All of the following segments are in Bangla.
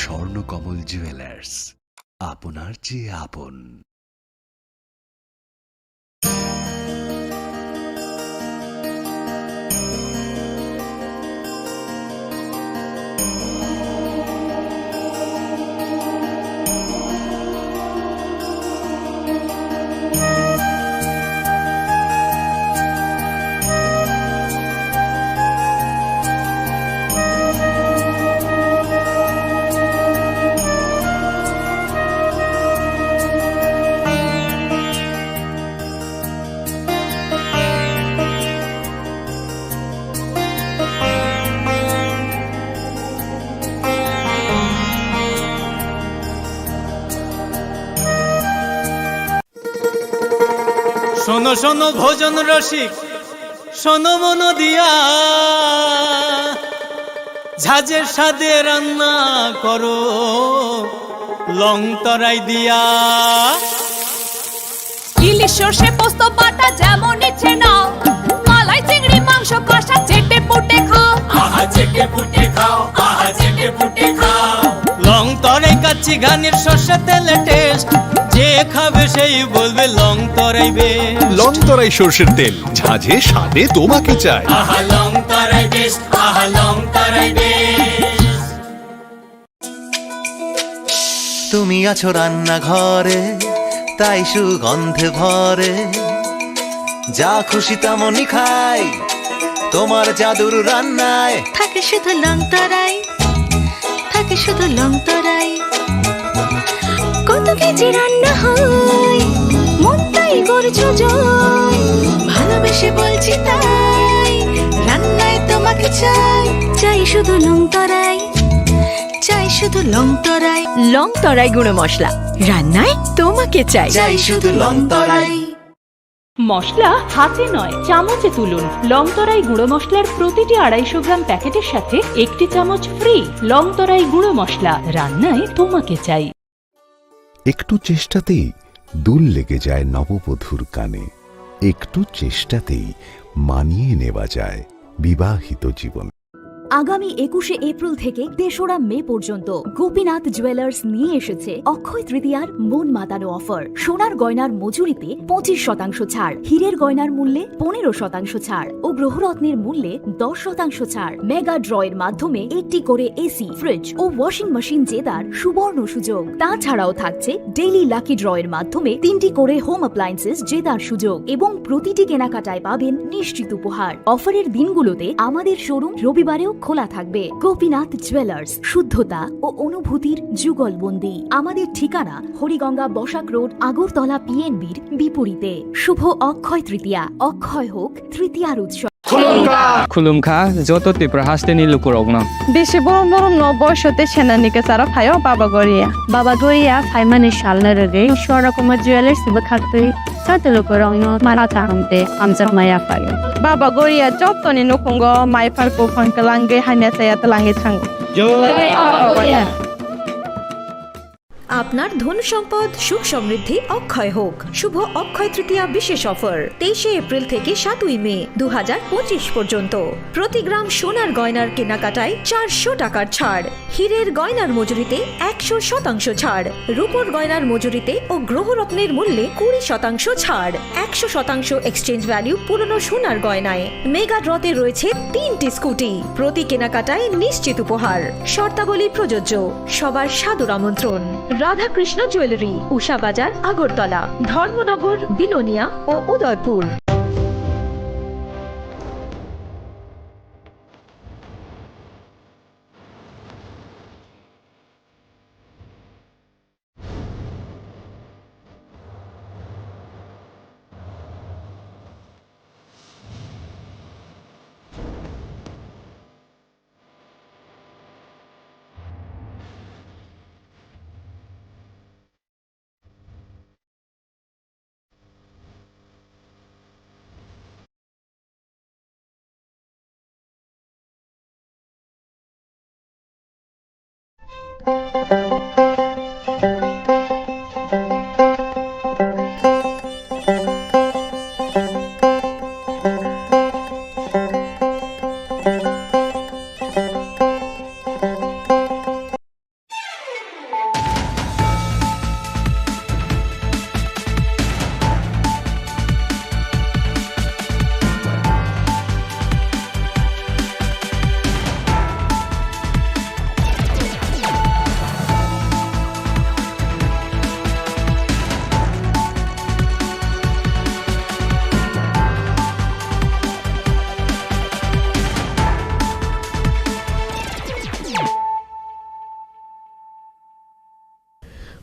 স্বর্ণকমল জুয়েলার্স, আপনার চেয়ে আপন। শোনো শোনো ভোজন রসিক, শোনো মন দিয়া, ঝাঁঝের স্বাদে রান্না করো লং তরাই দিয়া। ইলিশ সর্ষে পোস্ত বাটা যেমন ইচ্ছে নাও, মালাই চিংড়ি মাংস কষা চেটে পুটে খাও, আহা চেটে পুটে খাও, আহা চেটে পুটে খাও। লং তরাই কাচ্চি ঘানির সর্ষে তেলে টেস্ট, যে খাবে সেই বলবে লং তরাই বেশ। লং তরাই সর্ষের তেল, ঝাঁঝে স্বাদে তোমাকে চাই। আহা লং তরাই বেশ, আহা লং তরাই বেশ। তুমি আছো রান্নাঘরে, তাই সুগন্ধে ভরে, যা খুশি তেমনই খাই তোমার জাদুর রান্নায়। থাকে শুধু লং তরাই, থাকে শুধু লং তরাই। কত কেজি রান্না হয়, মন তাই করছো জয়, ভালোবেসে বলছি তাই, রান্নায় তোমাকে চাই, চাই শুধু লং তরাই, চাই শুধু লং তরাই। লং তরাই গুঁড়ো মশলা, রান্নায় তোমাকে চাই, চাই শুধু লং তরাই। মশলা হাতে নয় চামচে তুলুন। লং তরাই গুঁড়ো মশলার প্রতিটি 250 গ্রাম প্যাকেটের সাথে 1টি চামচ ফ্রি। লং তরাই গুঁড়ো মশলা, রান্নায় তোমাকে চাই। একটু চেষ্টাতেই দুল লেগে যায় নববধূর কানে, একটু চেষ্টাতেই মানিয়ে নেওয়া যায় বিবাহিত জীবন। আগামী 21শে এপ্রিল থেকে 3রা মে পর্যন্ত গোপীনাথ জুয়েলার্স নিয়ে এসেছে অক্ষয় তৃতীয়ার মন মাতানো অফার। সোনার গয়নার মজুরিতে 25% ছাড়, হীরের গয়নার মূল্যে 15% ছাড় ও গ্রহরত্নের মূল্যে 10% ছাড়। মেগা ড্রয়ের মাধ্যমে একটি করে এসি, ফ্রিজ ও ওয়াশিং মেশিন জেতার সুবর্ণ সুযোগ। তাছাড়াও থাকছে ডেইলি লাকি ড্রয়ের মাধ্যমে 3টি করে হোম অ্যাপ্লায়েন্সেস জেতার সুযোগ এবং প্রতিটি কেনাকাটায় পাবেন নিশ্চিত উপহার। অফারের দিনগুলোতে আমাদের শোরুম রবিবারেও খোলা থাকবে। গোপীনাথ জুয়েলার্স, শুদ্ধতা ও অনুভূতির যুগলবন্দি। আমাদের ঠিকানা হরিগঙ্গা বসাক রোড, আগরতলা পিএনবির বিপরীতে। শুভ অক্ষয় তৃতীয়া, অক্ষয় হোক তৃতীয়ার উৎসব। खुलुमखा जत त्रिपुरा हास्टेनि लुकुरगनो बेसे बरम बरम न बयसते सेनानिके सारा फायो बाबा गरिया फाइमानि सालना रगे शोरा कुमार ज्वेलर्स बो खाते साते लुकुरगनो मारा तांते आमजा माया फायो बाबा गरिया जतनि नखंगो माइफार को फंकलांगे हाइना सायात लाहे थांगो আপনার ধন সম্পদ সুখ সমৃদ্ধি অক্ষয় হোক। শুভ অক্ষয় তৃতীয়া বিশেষ অফার 23শে এপ্রিল থেকে 7ই মে 2025 পর্যন্ত। প্রতি গ্রাম সোনার গয়নার কেনাকাটায় 400 টাকার ছাড়, হীরের গয়নার মজুরিতে 100% ছাড়, রূপোর গয়নার মজুরিতে ও গ্রহরত্নের মূল্যে 20% ছাড়, 100% এক্সচেঞ্জ ভ্যালু পুরনো সোনার গয়নায়। মেগা ড্রতে রয়েছে 3টি স্কুটি, প্রতি কেনাকাটায় নিশ্চিত উপহার। শর্তাবলী প্রযোজ্য। সবার সাদর আমন্ত্রণ। রাধাকৃষ্ণ জুয়েলারি, উষা বাজার, আগরতলা, ধর্মনগর, বিলোনিয়া ও Udaipur.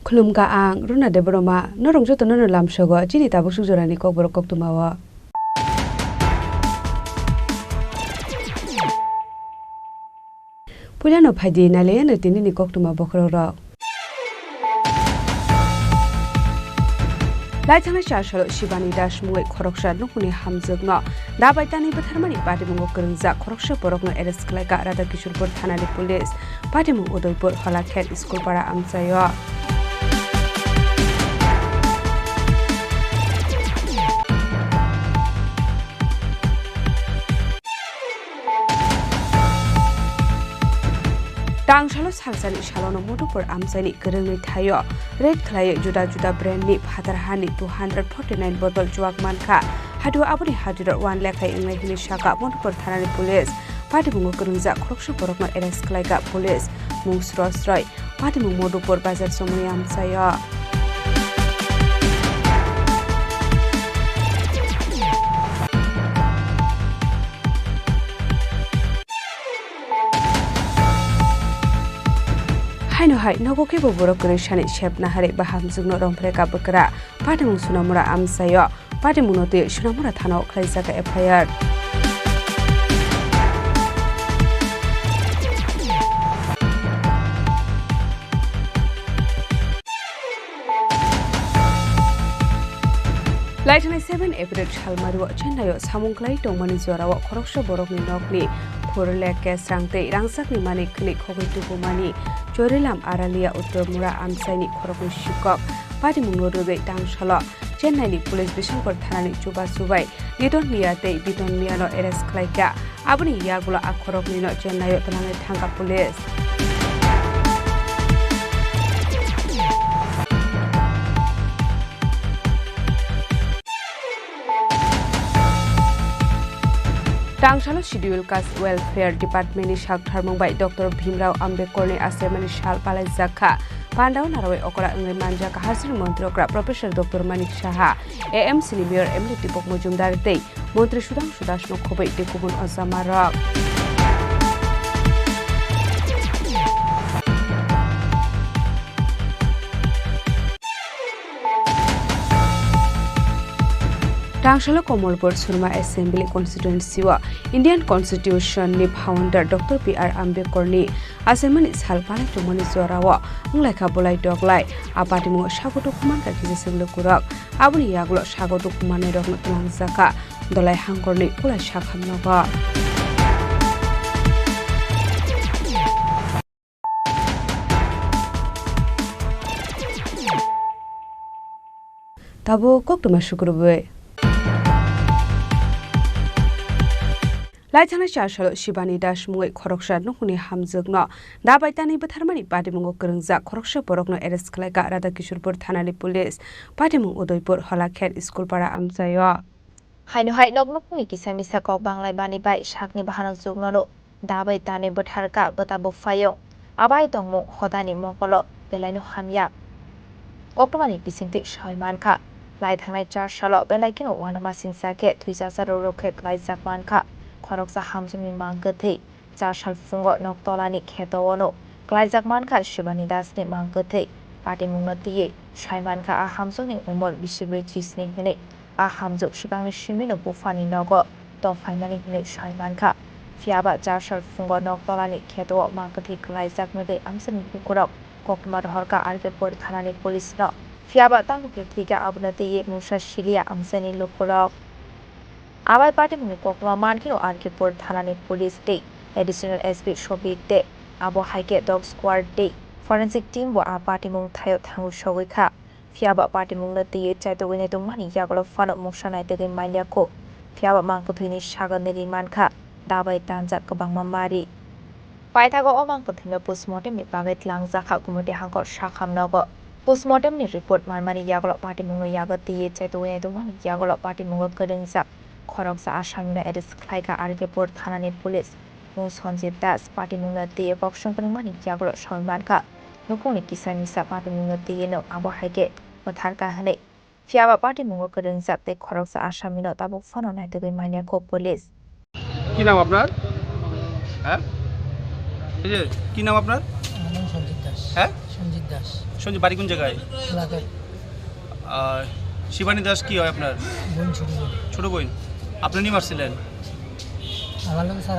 Khulumka ang runa de broma norong joto nono lamsogo chini tabuk sujorani kokborok koktumawa. Pulano phadi nale na tinini koktuma bokroro. Laithana chashalo Shibani Dash Mui Khoroksha Nukuni Hamzugno Dabaitani Batharmani Patimungo Kurunza Khoroksha Borokno Eres Kleka Radha Kishurpur Thanali Police Patimu Udoipur Halaket School Para Amsayo Tang shalo salsani shalono motopur amsani kerengni thayo red khlaye juda juda brand ni phatarhani 249 bottle juak manka hadu abuni hadir 1 lakh ingai hini shaka motopur thanani police patimungo kerengja khoroksha borokno arrest khlaiga police musrosroi patimu motopur bazar somni amsayo Haino hai nogo ke borok krishani shep nahare baham jugno romphre ka bukra patimu sunamura amsayo patimu note sunamura thana khlaisaka FIR Laitana 7 April Chalmaru Chennai Samungklai Tongmani Zorawa Khoroksha Borokni Nokni Phurlek Kesrangte Rangsakni Mani Klik Hogitu Kumani Chorilam Aralia Uttomura Amsaini Khorokni Shikok Pati Mungorube Tangshala Chennai ni Police Bishankor Thanani Chuba Subai Lidon Miate Bidon Miano Eres Klaika Abuni Yagula Akhorokni no Chennai Tanane Thanga Police Tangshalo Schedule Cast Welfare Department ni Shak Tharmongbai Dr. Bhimrao Ambedkar ni Asemani Shal Palai Zakha Pandau Narawai Okora Engri Manjaka Hasil Montrokra Professor Dr. Manik Shaha AM Senior Emily Tipok Mujumdar Tei Montri Sudang Sudashno Khobai Tekubun Ozamarok Tangshalo Komolpur Surma Assembly Constituency wa Indian Constitution ni founder Dr. PR Ambedkar ni Asemani Shal Palai Tongmani Zorawa Nglaikha Bolai Doglai Apatimu Shagoto Kuman ka Kiseseglo Kurak Abuni Yaglo Shagoto Kumane Rokno Tlangjaka Dolai Hangkor ni Kulai Shakhamnoga Tabo Koktuma Shukrube Laithana chashalo Shibani Dash Mui Khoroksha Nukuni Hamjugno Dabaitani Batharmani Patimungo Kerengja Khoroksha Borokno Arrest Khlaika Radha Kishurpur Thanali Police Patimu Udoipur Halaket School Para Amsayo Haino hai noknokni kisamisa kok banglai bani bai sakni bahanang jugnono Dabaitani Batharka Batabo Fayo Abai Tongmo Hodani Mokolo Belaino Hamya Oktomani Bisingti Shaimanka Laithanai chashalo Belaikino Wanama Sinsake Tuisasaro Roket Laizakmanka Khoroksa Hamjumi Mangkate Chashal Fungo Noktolani Khetowono Glaizakmanka Shibani Dasni Mangkate Pati Mungnati Shaimanka A Hamjoni Umol Bishibri Chisni Hine A Hamjuk Shibang Shimino Bufani Nogo Don Finally Hine Shaimanka Fiaba Chashal Fungo Noktolani Kheto Mangkate Glaizakmede Amsani Bukurok Kokmar Horka Alpepur Thanani Police No Fiaba Tangu Tiga Abunati Musa Shilia Amsani Lukurok Abai Party Mukokma Mankino Arkipur Thanani Police Day, Additional SP Shobik Day, Abo Haike Dog Squad Day, Forensic Team wa A Party Mung Tayo Tangu Showika, Fiaba Party Mung Lati Chato Wineto Mani Yagolo Fano Mushana Degin Maliako, Fiaba Mangputini Shaga Neri Manka, Dabai Tanzak Kabang Mamari. Paitago Omang Putina Postmortem Baget Langzaka Kumudi Hanko Shakam Nogo. Postmortem ni report Marmani Yagolo Party Mung Yagati Chato Wineto Mani Yagolo Party Mung Kedengzak. Khoroksa Ashamina Edis Klaika Arkipur Thanani Police Musonjit Das Party Mungati Boxon Mani Yagro Shonmanka Nukuni Kisanisa Party Mungati no Abo Hake Matarka Hane Fiaba Party Mungo Kedengzak Te Khoroksa Ashamina Tabu Fono Naitegi Maniako Police কি নাম আপনার হ্যাঁ এই যে কি নাম আপনার সঞ্জিত দাস হ্যাঁ সঞ্জীব বাড়ি কোন জায়গায়? শিবানী দাস কি হয় আপনার? ছোট বোন। আপনি নি মারছিলেন? স্যার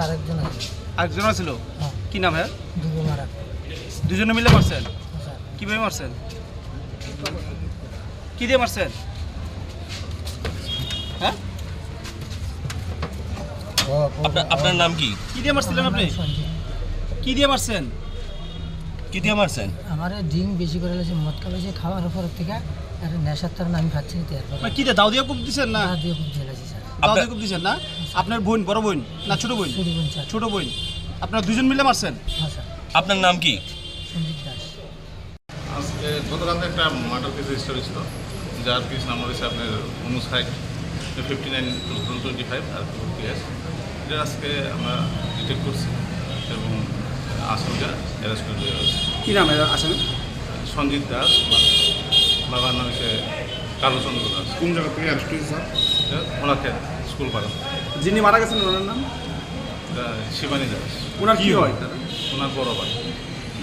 আরেকজন ছিল? কি নাম হ্যাঁ? দুজনে মিলে মারছেন? কিভাবে মারছেন? কি দিয়ে মারছেন? হ্যাঁ, আপনার নাম কি? কি দিয়ে মারছিলেন আপনি? কি দিয়ে মারছেন? কি দিয়ে মারছেন? আমার ড্রিঙ্ক বেশি করে লেছে, মদ বেশি খাওয়ার পর থেকে নেশার তার আমি খাচ্ছি মানে কি দিয়ে দাও দিয়ে কুপ দিচ্ছেন না? দিয়ে খুব জ্বেলেছি স্যার। দাও দিয়ে কুপ দিচ্ছেন না? আপনার বোন, বড় বোন না ছোট বোন? ছোট বোন। আপনারা দুজন মিলে মারছেন? হ্যাঁ স্যার। আপনার নাম কি? সঞ্জিত দাস। আজকে গতকাল একটা মার্ডার কেস রেজিস্টার হয়েছিল, যার কেস নাম্বার হয়েছে আপনার 59/59/2025 আর কেস। এটা আজকে আমরা ডিটেক্ট করছি এবং আসামিটা অ্যারেস্ট করে দেওয়া হয়েছে। কী নাম আসামি? সঞ্জিত দাস, বাবার নাম হচ্ছে কালুচন্দ্র দাস। কোন জায়গা থেকে অ্যারেস্ট হয়েছে স্যার? খোলাক্ষেত স্কুল পাড়া। যিনি মারা গেছেন ওনার নাম? শিবানী দাস। ওনার কী হয়? ওনার বড় ভাই।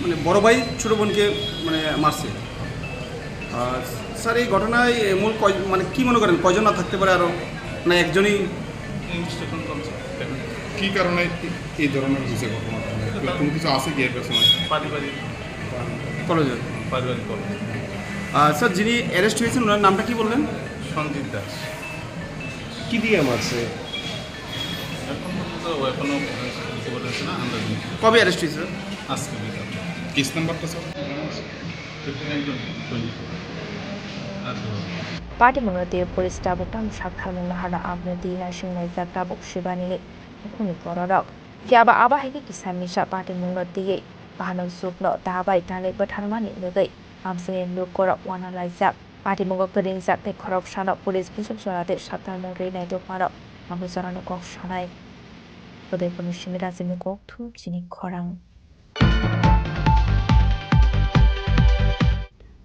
মানে বড় ভাই ছোটো বোনকে মানে মারছে। স্যার এই ঘটনায় মূল মানে কী মনে করেন কয়জন না থাকতে পারে আরও, না একজনই? ইনভেস্টিগেশন চলছে। কী কারণে এই ধরনের হয়েছে ঘটনা? কোনো কিছু আছে কি এর পেছনে? পারিবারিক কলেজে? পারিবারিক কলেজ। স্যার যিনি অ্যারেস্ট হয়েছেন ওনার নামটা কি বললেন? সঞ্জিত দাস। কী দিয়ে মারছে? এখন পর্যন্ত এখনও বলেছে না। কবে অ্যারেস্ট হয়েছে? আজকে বিকাল। কেস নাম্বারটা sir? 59/20. Party mengerti polis tabuk tam sakal menghara abneti nasing naik tabuk shibani kuni kororok. Tiaba abah hiki kisah misa party mengerti bahanok sukno tabai tali berharmani negai. Amsengin lu korok wana laizak. Party mengerti kering zak te korok shanok polis bisuk suarate satal mengri naik dok marok. Mampu sarana kok shanai. Kodai penushimira zemi kok tu Chini Khorang.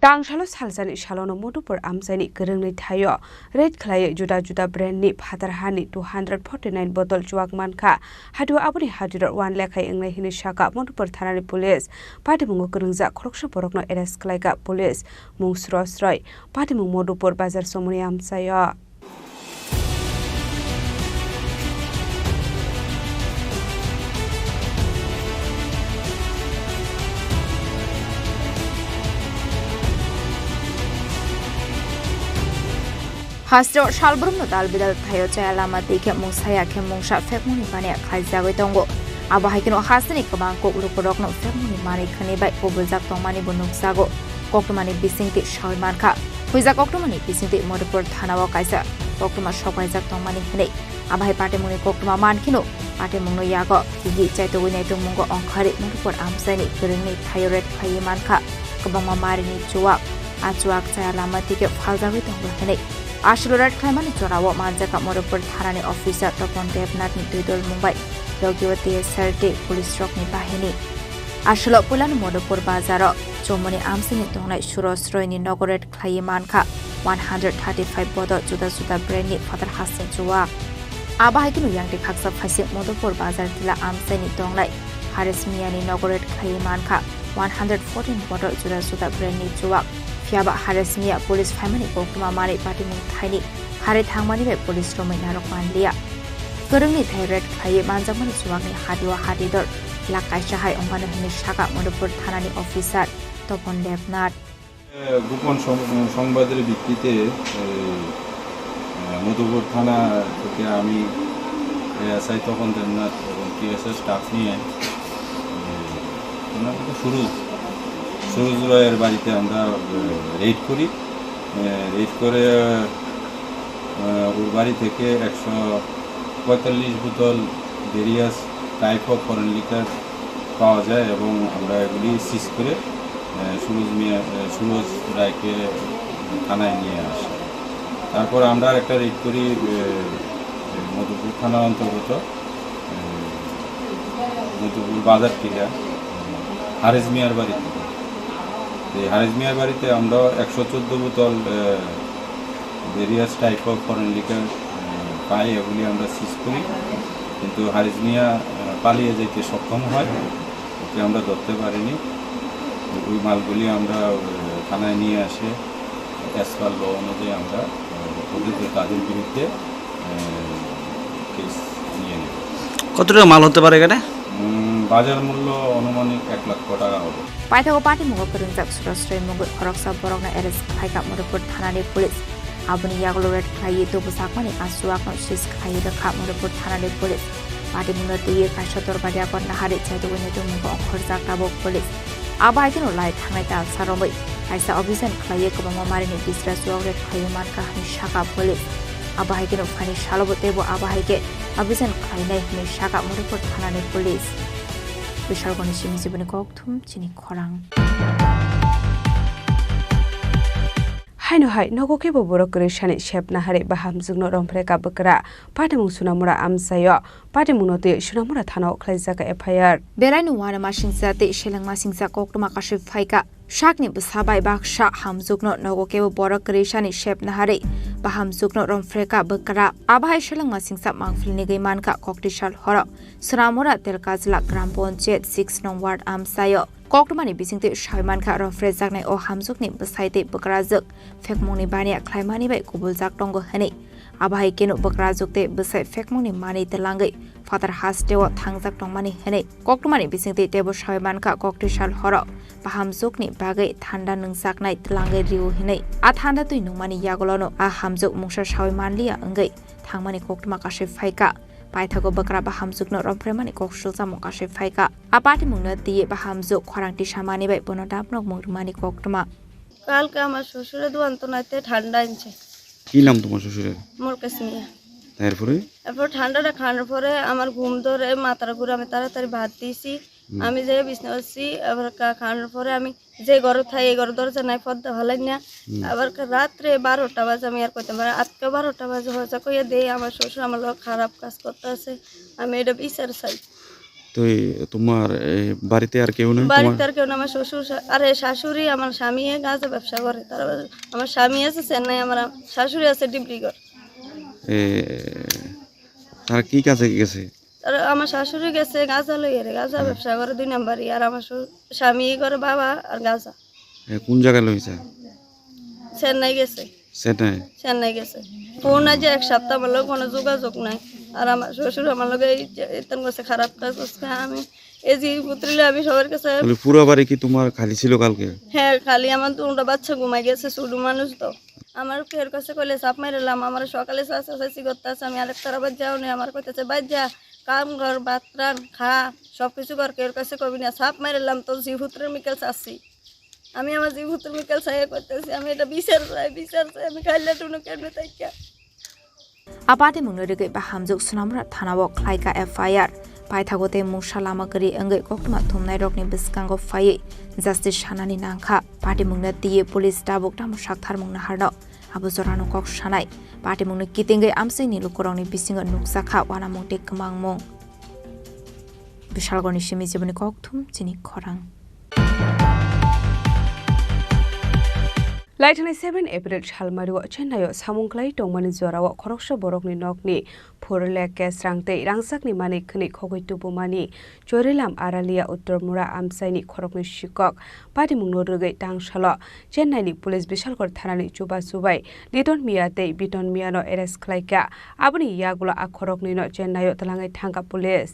Tangshalo salsani shalono motupur amsani gerengni thayo red khlaye juda juda brand ni phatarhani 249 bottle chuak manka hadu abuni hadir 1 lekhai englai hini shaka motupur thanani police patimungo gerengja khoroksa borokno arrest khlaiga police mung srosroi patimung modupur bazar somoni amsayo Hasro shalbrum dal bidal thayo chaya lama dike musaya ke mungsa fekmuni bane khaizagoi tongo abahikino hasni kabang ko urupodok no fekmuni mari khani bai kobulzak tongmani bunuksago koktomani bisingti shoymarkha huiza koktomani bisingti modupur thanawa kaisa koktoma shokaizak tongmani khane abahai patemuni koktoma mankino patemungno yago igi chaitogoi nai tongmungo ongkhari modupur amsani gerengni thayoret khayi mankha kabangma marini chuak achuak chaya lama dike phaljagoi tongo khane Ashlurat Klamani Chorawa Manjaka Modopur Tharani Officer Topon Devnath Nidol Mumbai Yogyawati SRT Police Rock ni Bahini Ashlo Pulan Modopur Bazaro Chomoni Amsini Tongnai Shurosroi ni Nogoret Khlayi Mankha 135 Bodo Juda Juda Brand ni Father Hasin Chuwa Abahikinu Yangti Khaksa Phasi Modopur Bazar Tila Amsini Tongnai Haris Miani Nogoret Khlayi Mankha 114 Bodo Juda Juda Brand ni Chuwa Fiaba Haresmia Police Family Koktuma Mari Party Mung Thaini Hari Thangmani be Police Romai Narok Manlia Gerengni Thairet Khaye Manjamani Suwangni Hadiwa Hadidor Lakai Shahai Ongkana Hini Shaka Modopur Thanani Officer Topon Devnath গোপন সংবাদের ভিত্তিতে মধুপুর থানা থেকে আমি এসআই তপন দেবনাথ এবং টিএসএস স্টাফ নিয়ে সুরজ রায়ের বাড়িতে আমরা রেড করি রেড করে ওর বাড়ি থেকে 145 বোতল various type of foreign liquor পাওয়া যায় এবং আমরা এগুলি সিজ করে সুরজ রায়কে থানায় নিয়ে আসি তারপর আমরা একটা রেড করি মধুপুর থানার অন্তর্গত মধুপুর বাজার থেকে হারেজ মিয়ার বাড়িতে হারেজ মিয়ার বাড়িতে আমরা 114 বোতল various type of foreign liquor পাই এগুলি আমরা সিজ করি কিন্তু হারেজ মিয়া পালিয়ে যেতে সক্ষম হয় ওকে আমরা ধরতে পারিনি ওই মালগুলি আমরা থানায় নিয়ে আসে অ্যাজ পার ল অনুযায়ী আমরা তাদের বিরুদ্ধে কেস নিয়ে নেব। কত টাকা মাল হতে পারে এখানে? বাজার মূল্য অনুমানিক 1 লক্ষ টাকা হবে। পাইথাগো পার্টি মুগো করুনজাক সুরশ্রয় মুগো খরকসা বরকনা এরেস্ট খাইকা মরপুর থানাनि police aboni yaglo red khai to busakmani asuak sis khai rakha murpur thanani police party munati ye kashator badia kon nahari chaitu wene to mugo khorja kabok police abai kino lai thangai ta saromai aisa obishan khai ko mama mari ni disra suak red khai marka ni shaka police abai kino phani shalobote bo abai ke obishan khai nai ni shaka murpur thanani police bishal goni simi jiboni kokthum chini khorang haino hai nogo ke bo borok krishani shep na hare baham jugno romfre ka bakra patimung sunamura amsayo patimung note sunamura thana khlaija ka fir berainu wana masingsa te shelangma singsa koktuma ka ship phaika shakni busabai baksha hamjugno nogo ke bo borok krishani shep na hare baham jugno romfre ka bakra abai shelangma singsa mangfilni geiman ka koktisal horo sunamura telkazla gram ponchet 6 nong ward amsayo koktumani bisingte shaiman kha romfre jaknai o hamjukni busaite bakrazuk fekmoni bania khlaimani bai kubuljak tongo hani abai keno bakrazukte busai fekmoni mani telangai father hastewa thangjak tongmani hani koktumani bisingte tebo shaiman kha koktisal horo bahamjukni bagai thanda nungsaknai telangai riu hinai a thanda tui nungmani yagolono a hamjuk mungsa shaimanlia angai thangmani koktuma kashe phaika paithago bakra bahamjukno rompremani kokshulsa mokashe phaika apati mungna tiye bahamjuk khorangti samani bai bonodapnok murmani koktuma কালকে আমার শ্বশুরের দোয়ান্ত নাইতে ঠান্ডা আনছে। কি নাম তোমার শ্বশুরের? মোর কাসমিয়া। তারপরে ঠান্ডাটা খাওয়ার পরে আমার ঘুম ধরে মাথার ঘুরে আমি তাড়াতাড়ি ভাত দিয়েছি আমি যে বিছনা করছি আবার খাওয়ানোর পরে আমি যে ঘরে থাই এই ঘর দরজা নাই পর্দা হলাই না আবার রাত্রে 12টা বাজে আমি আর কইতে পারি আজকে 12টা বাজে হয়েছে কইয়া দেই আমার শ্বশুর আমার লোক খারাপ কাজ করতে আছে আমি এটা বিচার চাই। তো তোমার বাড়িতে আর কেউ নেই? বাড়িতে আর কেউ না আমার শ্বশুর আরে শাশুড়ি আমার স্বামী গাঁজা ব্যবসা করে তার আমার স্বামী আছে চেন্নাই আমার শাশুড়ি আছে ডিব্রুগড়। তার কি কাজে গেছে? আর আমার শাশুড়ি গেছে গাঁজা লইয়ে গাঁজা ব্যবসা করে 2 নম্বরই আর আমার স্বামী করে বাবা আর গাঁজা। কোন জায়গায় লইছে? চেন্নাই গেছে। চেন্নাই গেছে ফোন আজ এক সপ্তাহ আমার লোক কোনো যোগাযোগ নাই আর আমার শ্বশুর আমার লোক এতন কাছে খারাপ কাজ করছে আমি এই যে পুত্রিলে আমি সবার কাছে পুরো বাড়ি কি তোমার খালি ছিল কালকে? হ্যাঁ খালি আমার দুটো বাচ্চা ঘুমাই গেছে ছোট মানুষ তো আমার কের কাছে কইলে চাপ মাইরালাম আমার সকালে চাষাচাষি করতেছে আমি আরেক তারা বাদ যাও নেই আমার কইতেছে বাদ যা কাম ঘর বাতরান খা সব কিছু কর কের কাছে কবি না চাপ মাইরালাম তো জিভুত্রের মিকেল চাচ্ছি আমি আমার জিভুত্রের মিকেল চাই করতেছি আমি এটা বিচার চাই আমি খাইলে টুনু কেমনে তাইকা apati mungrege bahamjuk sunamra thanabo khlaika fir paithagote musalama kari angai koktuma thumnai rokni biskango phai justice sanani nangkha party mungna tiye police tabok tam sakthar mungna harno abo jorano kok sanai party mungna kitingai amsai ni lukorongni bisinga nuksakha wana mungte kmangmong bishalgoni simi jiboni kokthum chini khorang Laitani 7 April Chalmaru Chenayo Samungklai Tongmani Zorawa Khoroksha Borokni Nokni Phurle Kesrangte Rangsakni Mani Khni Khogoi Tupumani Chorilam Aralia Uttormura Amsaini Khorokni Shikok Pati Mungnorugai Tangshala Chennai Police Bishalkor Thanani Chuba Subai Liton Miate Biton Miano Eres Klaika Abuni Yagula Akhorokni no Chenayo Talangai Thanga Police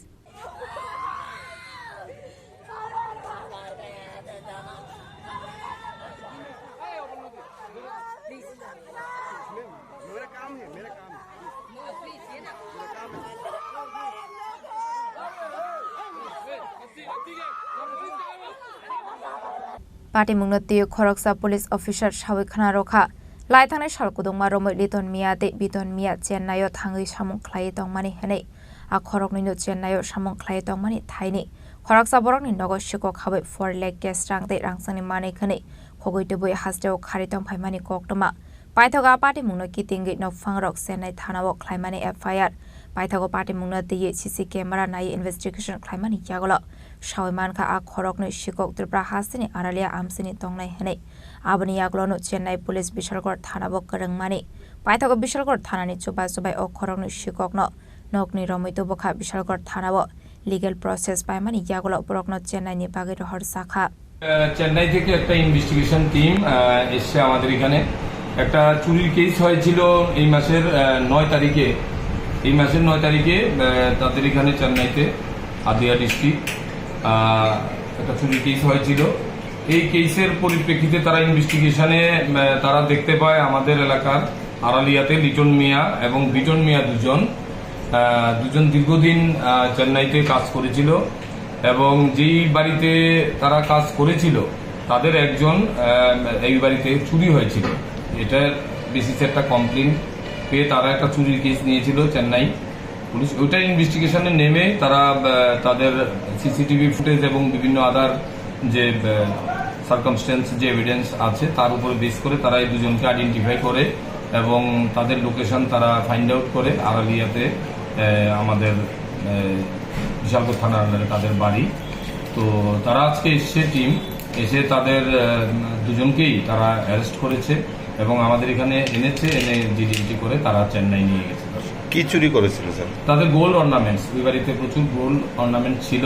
Party Mungnati Khoroksa police officer Shawikhana Rokha Laithanai Shalkudongma Romoi Liton Miate Biton Mia Chennayo Thangi Samung Khlai Tongmani Henei A Khorokni no Chennayo Samung Khlai Tongmani Thaini Khoroksa Borokni Nogo Shiko Khabai 4 leg gas rangte rangsani mani khani Khogoi Tubui Hasteo Kharitong Phaimani Koktoma Paithoga Party Mungno Kitingi no Fangrok Senai Thanabo Khlaimani FIR Paithago Party Mungna Tiye CC camera nai investigation Khlaimani Yagolo Shawiman Kha A Khorokni Shikok Tripura Hasini Aralia Amsini Tongnai Henei Abani Yaglo no Chennai Police Bishalgor Thanabo Karangmani Paithago Bishalgor Thanani Chuba Subai O Khorokni Shikok no Nokni Romito Bokha Bishalgor Thanabo legal process Paimani Yagolo Borokno Chennai ni Bagi Rohor Sakha Chennai থেকে একটা ইনভেস্টিগেশন টিম এসছে আমাদের এখানে। একটা চুরির কেস হয়েছিল এই মাসের 9 তারিখে। এই মাসের 9 তারিখে তাদের এখানে চেন্নাইতে আদিয়া ডিস্ট্রিক্ট একটা চুরির কেস হয়েছিল। এই কেসের পরিপ্রেক্ষিতে তারা ইনভেস্টিগেশনে তারা দেখতে পায় আমাদের এলাকার আড়ালিয়াতে লিটন মিয়া এবং বিটন মিয়া দুজন দীর্ঘদিন চেন্নাইতে কাজ করেছিল এবং যেই বাড়িতে তারা কাজ করেছিল তাদের একজন এই বাড়িতে চুরি হয়েছিল। এটার বেসিসে একটা কমপ্লেন পেয়ে তারা একটা চুরির কেস নিয়েছিল চেন্নাই পুলিশ। ওইটা ইনভেস্টিগেশনে নেমে তারা তাদের সিসিটিভি ফুটেজ এবং বিভিন্ন আদার যে সার্কামস্টেন্স যে এভিডেন্স আছে তার উপরে বেস করে তারা এই দুজনকে আইডেন্টিফাই করে এবং তাদের লোকেশন তারা ফাইন্ড আউট করে আড়ালিয়াতে আমাদের বিশালগড় থানার আন্ডারে তাদের বাড়ি। তো তারা আজকে এসছে টিম এসে তাদের দুজনকেই তারা অ্যারেস্ট করেছে এবং আমাদের এখানে এনেছে, এনে জিডি করে তারা চেন্নাই নিয়ে গেছে। কি চুরি করেছিল স্যার? তাদের গোল্ড অর্নামেন্টস, ওই বাড়িতে প্রচুর গোল্ড অর্নামেন্ট ছিল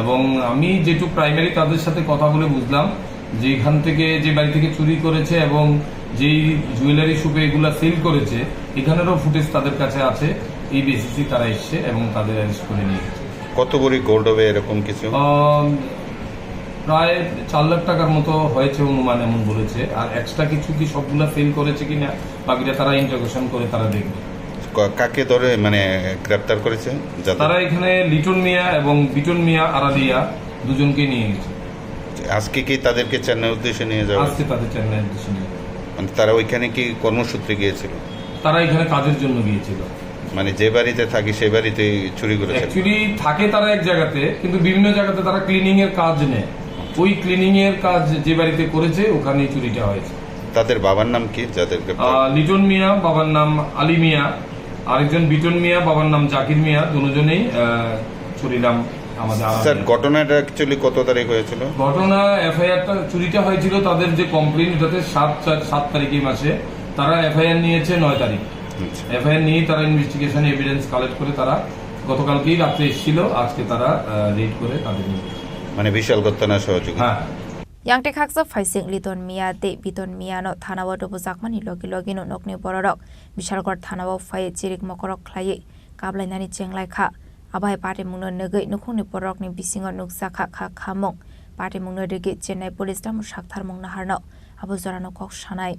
এবং আমি যেটুকু প্রাইমারি তাদের সাথে কথা বলে বুঝলাম যে এখান থেকে যে বাড়ি থেকে চুরি করেছে এবং যেই জুয়েলারি শপে এগুলা সেল করেছে এখানেরও ফুটেজ তাদের কাছে আছে। এই বেসিসে তারা এসছে এবং তাদের অ্যারেস্ট করে নিয়ে গেছে। কত ভরি গোল্ড হবে এরকম কিছু? প্রায় 4 লাখ টাকার মতো হয়েছে অনুমান এমন বলেছে। আর এক্সট্রা কিছু কি সবগুলা সেল করেছে কিনা বাকিটা তারা ইন্টারোগেশন করে তারা দেখবে। কাকে ধরে মানে গ্রেপ্তার করেছে? তারা এখানে লিটন মিয়া এবং বিটন মিয়া আরাদিয়া দুজনকে নিয়ে গেছে। আজকে কি তাদেরকে চেন্নাই উদ্দেশ্যে নিয়ে যাবে? আজকে তাদের চেন্নাই উদ্দেশ্যে নিয়ে যাবে। মানে তারা ওইখানে কি কর্মসূত্রে গিয়েছিল? তারা এখানে কাজের জন্য গিয়েছিল। মানে যে বাড়িতে থাকি সেই বাড়িতে চুরি করেছে? অ্যাকচুয়ালি থাকে তারা এক জায়গাতে, কিন্তু বিভিন্ন জায়গাতে তারা ক্লিনিং এর কাজ নেয়। ওই ক্লিনিং এর কাজ যে বাড়িতে করেছে ওখানেই চুরিটা হয়েছে। তাদের বাবার নাম কি? যাদেরকে লিটন মিয়া বাবার নাম আলী মিয়া, আরেকজন বিটন মিয়া বাবার নাম জাকির মিয়া, দুজনেই চুরিলাম আমাদের। স্যার ঘটনাটা অ্যাকচুয়ালি কত তারিখ হয়েছিল? ঘটনা এফআইআরটা চুরিটা হয়েছিল তাদের যে কমপ্লেন এটাতে 7 তারিখে মাসে। তারা এফআইআর নিয়েছে 9 তারিখ। এফআইআর নিয়ে তারা ইনভেস্টিগেশন এভিডেন্স কালেক্ট করে তারা গতকালকেই রাত্রে এসেছিল, আজকে তারা রেড করে তাদের নিয়ে গেছে। মানে বিশালগড় থানা সহযোগী। হ্যাঁ। Yang te khaksa faising liton mia te biton mia no thanawa do buzakmani logi logi no nokni bororok Bishalgor thanawa fai chirik mokorok khlai kablai nani chenglai kha abai pate mungno negai nukhungni borok ni bisingo nuksa kha kha khamong pate mungno rege Chennai police tam shakthar mungna harno abo jorano kok shanai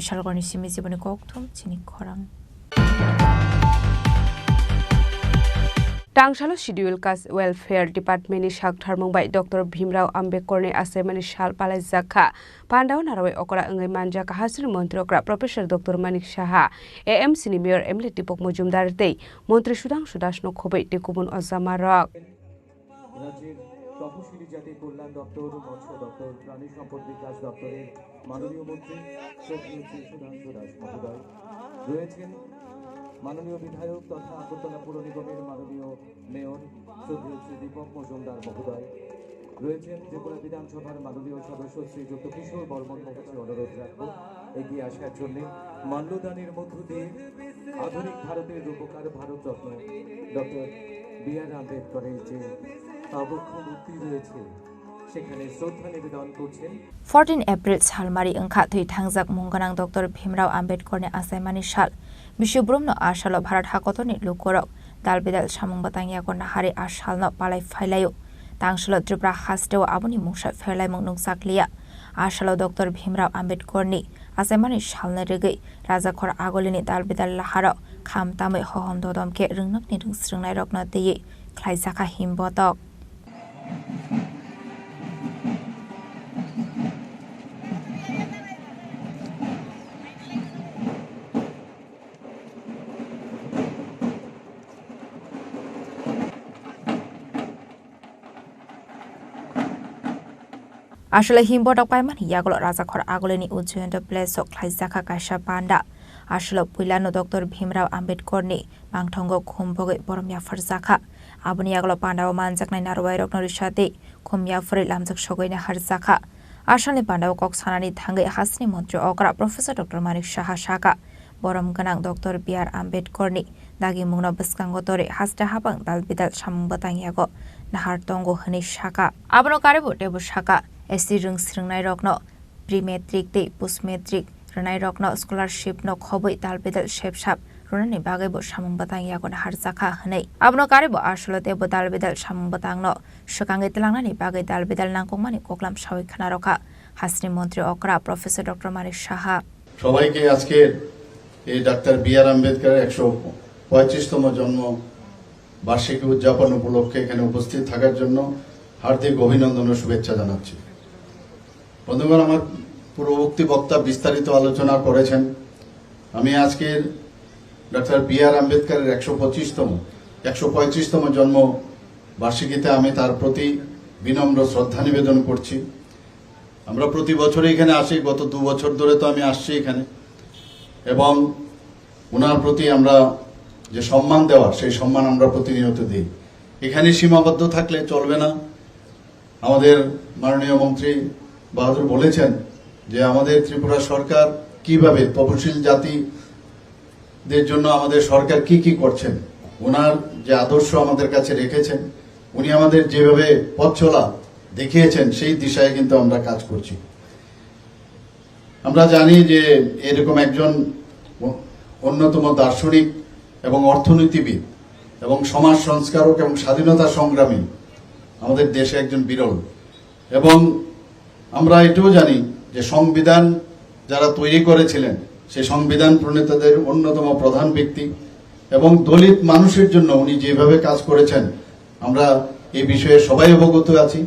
Bishalgor ni simi jibone kokthum Chini Khorang Tangshalo schedule kas welfare department ni shakthar mungbai Dr. Bhimrao Ambedkar ni asemani shal palai zakha pandao narawai okora angai manja ka hasri montrokra Professor Dr. Manik Saha AMC ni mayor Emily Tipok Mojumdar tei মন্ত্রী সুধাংশু দাস নখবৈ টেকুবুন অজামারক রাজ্যের তপশিলি জাতি কল্যাণ দপ্তর মৎস্য দপ্তর প্রাণী সম্পদ বিকাশ দপ্তরের মাননীয় মন্ত্রী শ্রদ্ধেয় শ্রী সুধাংশু দাস মহোদয় রয়েছেন, মাননীয় বিধায়ক তথা আগরতলা পৌর নিগমের মাননীয় মেয়র শ্রদ্ধেয় শ্রী দীপক মজুমদার মহোদয় রয়েছেন, ত্রিপুরা বিধানসভার মাননীয় সদস্য শ্রীযুক্ত কিশোর বর্মন মহোদয় অনুরোধ রাখবো এগিয়ে আসার জন্য মাল্যদানের মধ্য দিয়ে আধুনিক ভারতের রূপকার ভারতরত্ন ডক্টর বি.আর. আম্বেদকরের যে আবক্ষ মূর্তি রয়েছে সেখানে শ্রদ্ধা নিবেদন করছেন। 14 April salmari angkha thui thangjak mungganang Dr. Bhimrao Ambedkar ni asaimani sal Bishubhrumno ashalo Bharat hakotoni lukorok dalbedal samung batangya korna hari ashalno palai phailayo tangshalo Tripura hasteo aboni mungsa phailai mung nungsakliya ashalo Dr. Bhimrao Ambedkar ni asaimani salna regai rajakhor agolini dalbedal laharo kham tamai hohom dodom ke rungnak ni rungsrungnai rokna tei khlaisakha himbotok Ashole himbotok paimani yagolo rajakhor agoleni ujjayanta place ok khlaisakha kaisa panda asholo puilano Dr. Bhimrao Ambedkar ni mangthongo khumbogai boromya farjaka aboni aglo pandao manjaknai narwai rokno risate khumya fure lamjak sogoina harjaka Asani pandao kok sanani thangai hasni mantri okra Professor Dr. Manik Saha Saka Borom ganang Dr. B.R. Ambedkorni dagi mungno beskango tore hasda habang dal bidal samung batangyago nahar tongo hani Saka abono karibo debu Saka SC rung sringnai rokno pre-metric te post-metric ranai rokno scholarship no khoboi dal bidal shepshap runani bagaibo samung batangyago nahar jaka hanai abono karibo asolote bo dal bidal samung batangno sukangai telangnani bagai dal bidal nangkongmani koklam sawai khana rokha hasni মন্ত্রী okra Professor Dr. Manik Saha সবাইকে আজকে এই ডাক্তার B.R. আম্বেদকরের 135তম জন্ম বার্ষিকী উদযাপন উপলক্ষে এখানে উপস্থিত থাকার জন্য হার্দিক অভিনন্দন ও শুভেচ্ছা জানাচ্ছি। বন্ধুগণ, আমার পূর্ববর্তী বক্তা বিস্তারিত আলোচনা করেছেন। আমি আজকের ডাক্তার B.R. আম্বেদকরের 135তম জন্ম বার্ষিকীতে আমি তার প্রতি বিনম্র শ্রদ্ধা নিবেদন করছি। আমরা প্রতি বছর এখানে আসি, গত 2 বছর ধরে তো আমি আসছি এখানে, এবং ওনার প্রতি আমরা যে সম্মান দেওয়া সেই সম্মান আমরা প্রতিনিয়ত দিই। এখানে সীমাবদ্ধ থাকলে চলবে না। আমাদের মাননীয় মন্ত্রী বাহাদুর বলেছেন যে আমাদের ত্রিপুরা সরকার কিভাবে তপশিল জাতিদের জন্য আমাদের সরকার কি কি করছেন, ওনার যে আদর্শ আমাদের কাছে রেখেছেন, উনি আমাদের যেভাবে পথ চলা দেখিয়েছেন সেই দিশায় কিন্তু আমরা কাজ করছি। আমরা জানি যে এরকম একজন অন্যতম দার্শনিক এবং অর্থনীতিবিদ এবং সমাজ সংস্কারক এবং স্বাধীনতা সংগ্রামী আমাদের দেশে একজন বিরল। এবং আমরা এটাও জানি যে সংবিধান যারা তৈরি করেছিলেন সেই সংবিধান প্রণেতাদের অন্যতম প্রধান ব্যক্তি, এবং দলিত মানুষের জন্য উনি যেভাবে কাজ করেছেন আমরা এই বিষয়ে সবাই অবগত আছি।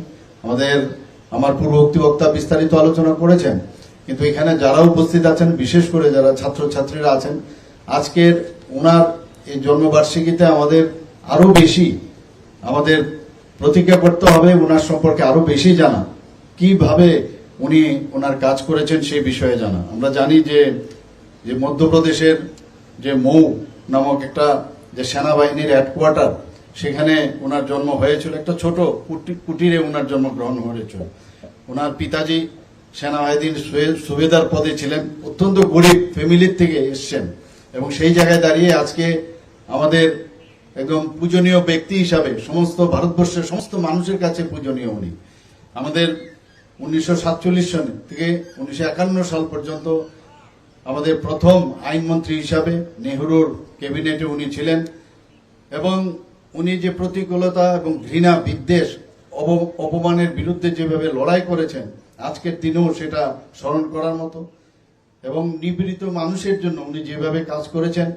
আমার পূর্ববর্তী বক্তা বিস্তারিত আলোচনা করেছেন, কিন্তু এখানে যারা উপস্থিত আছেন, বিশেষ করে যারা ছাত্রছাত্রীরা আছেন, আজকের ওনার এই জন্মবার্ষিকীতে আমাদের আরো বেশি আমাদের প্রতিজ্ঞা করতে হবে ওনার সম্পর্কে আরো বেশি জানা, কিভাবে উনি ওনার কাজ করেছেন সেই বিষয়ে জানা। আমরা জানি যে মধ্যপ্রদেশের যে মৌ নামক একটা যে সেনাবাহিনীর হেডকোয়ার্টার, সেখানে ওনার জন্ম হয়েছিল, একটা ছোট কুটিরে ওনার জন্মগ্রহণ হয়েছিল। ওনার পিতাজি সেনাবাহিনীর সুবেদার পদে ছিলেন, অত্যন্ত গরিব ফ্যামিলির থেকে এসছেন, এবং সেই জায়গায় দাঁড়িয়ে আজকে আমাদের একদম পূজনীয় ব্যক্তি হিসাবে সমস্ত ভারতবর্ষের সমস্ত মানুষের কাছে পূজনীয় উনি। আমাদের 1947 সাল থেকে 1951 সাল পর্যন্ত আমাদের প্রথম আইনমন্ত্রী হিসাবে নেহরুর ক্যাবিনেটে উনি ছিলেন, এবং উনি যে প্রতিকূলতা এবং ঘৃণা, বিদ্বেষ, অপমানের বিরুদ্ধে যেভাবে লড়াই করেছেন আজকের দিনেও সেটা স্মরণ করার মতো। এবং নিপীড়িত মানুষের জন্য উনি যেভাবে কাজ করেছেন,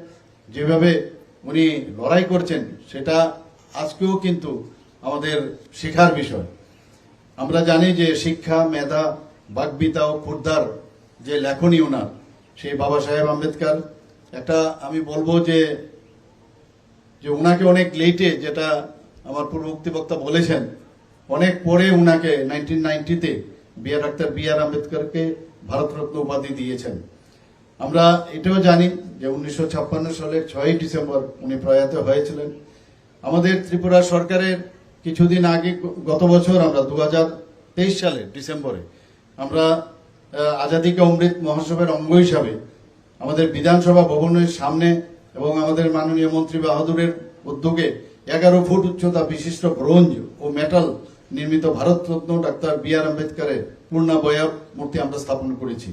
যেভাবে উনি লড়াই করছেন, সেটা আজকেও কিন্তু আমাদের শেখার বিষয়। আমরা জানি যে শিক্ষা, মেধা, বাগ্মিতা ও ক্ষুদ্ধার যে লেখনী ওনার, সেই বাবা সাহেব আম্বেদকর একটা আমি বলবো যে ওনাকে অনেক লেটে, যেটা আমার পূর্ববর্তী বক্তা বলেছেন, অনেক পরে উনাকে 1990-তে ডাক্তার B.R. আম্বেদকরকে ভারতরত্ন উপাধি দিয়েছেন। আমরা এটাও জানি যে 1956 সালের 6 ডিসেম্বর উনি প্রয়াত হয়েছিলেন। আমাদের ত্রিপুরা সরকারের কিছুদিন আগে, গত বছর আমরা 2023 সালের ডিসেম্বরে আমরা আজাদী কা অমৃত মহোৎসবের অঙ্গ হিসাবে আমাদের বিধানসভা ভবনের সামনে এবং আমাদের মাননীয় মন্ত্রী বাহাদুরের উদ্যোগে 11 ফুট উচ্চতা বিশিষ্ট ব্রোঞ্জ ও মেটাল নির্মিত ভারতরত্ন ডাক্তার B.R. আম্বেদকরের পূর্ণাবয়ব মূর্তি আমরা স্থাপন করেছি।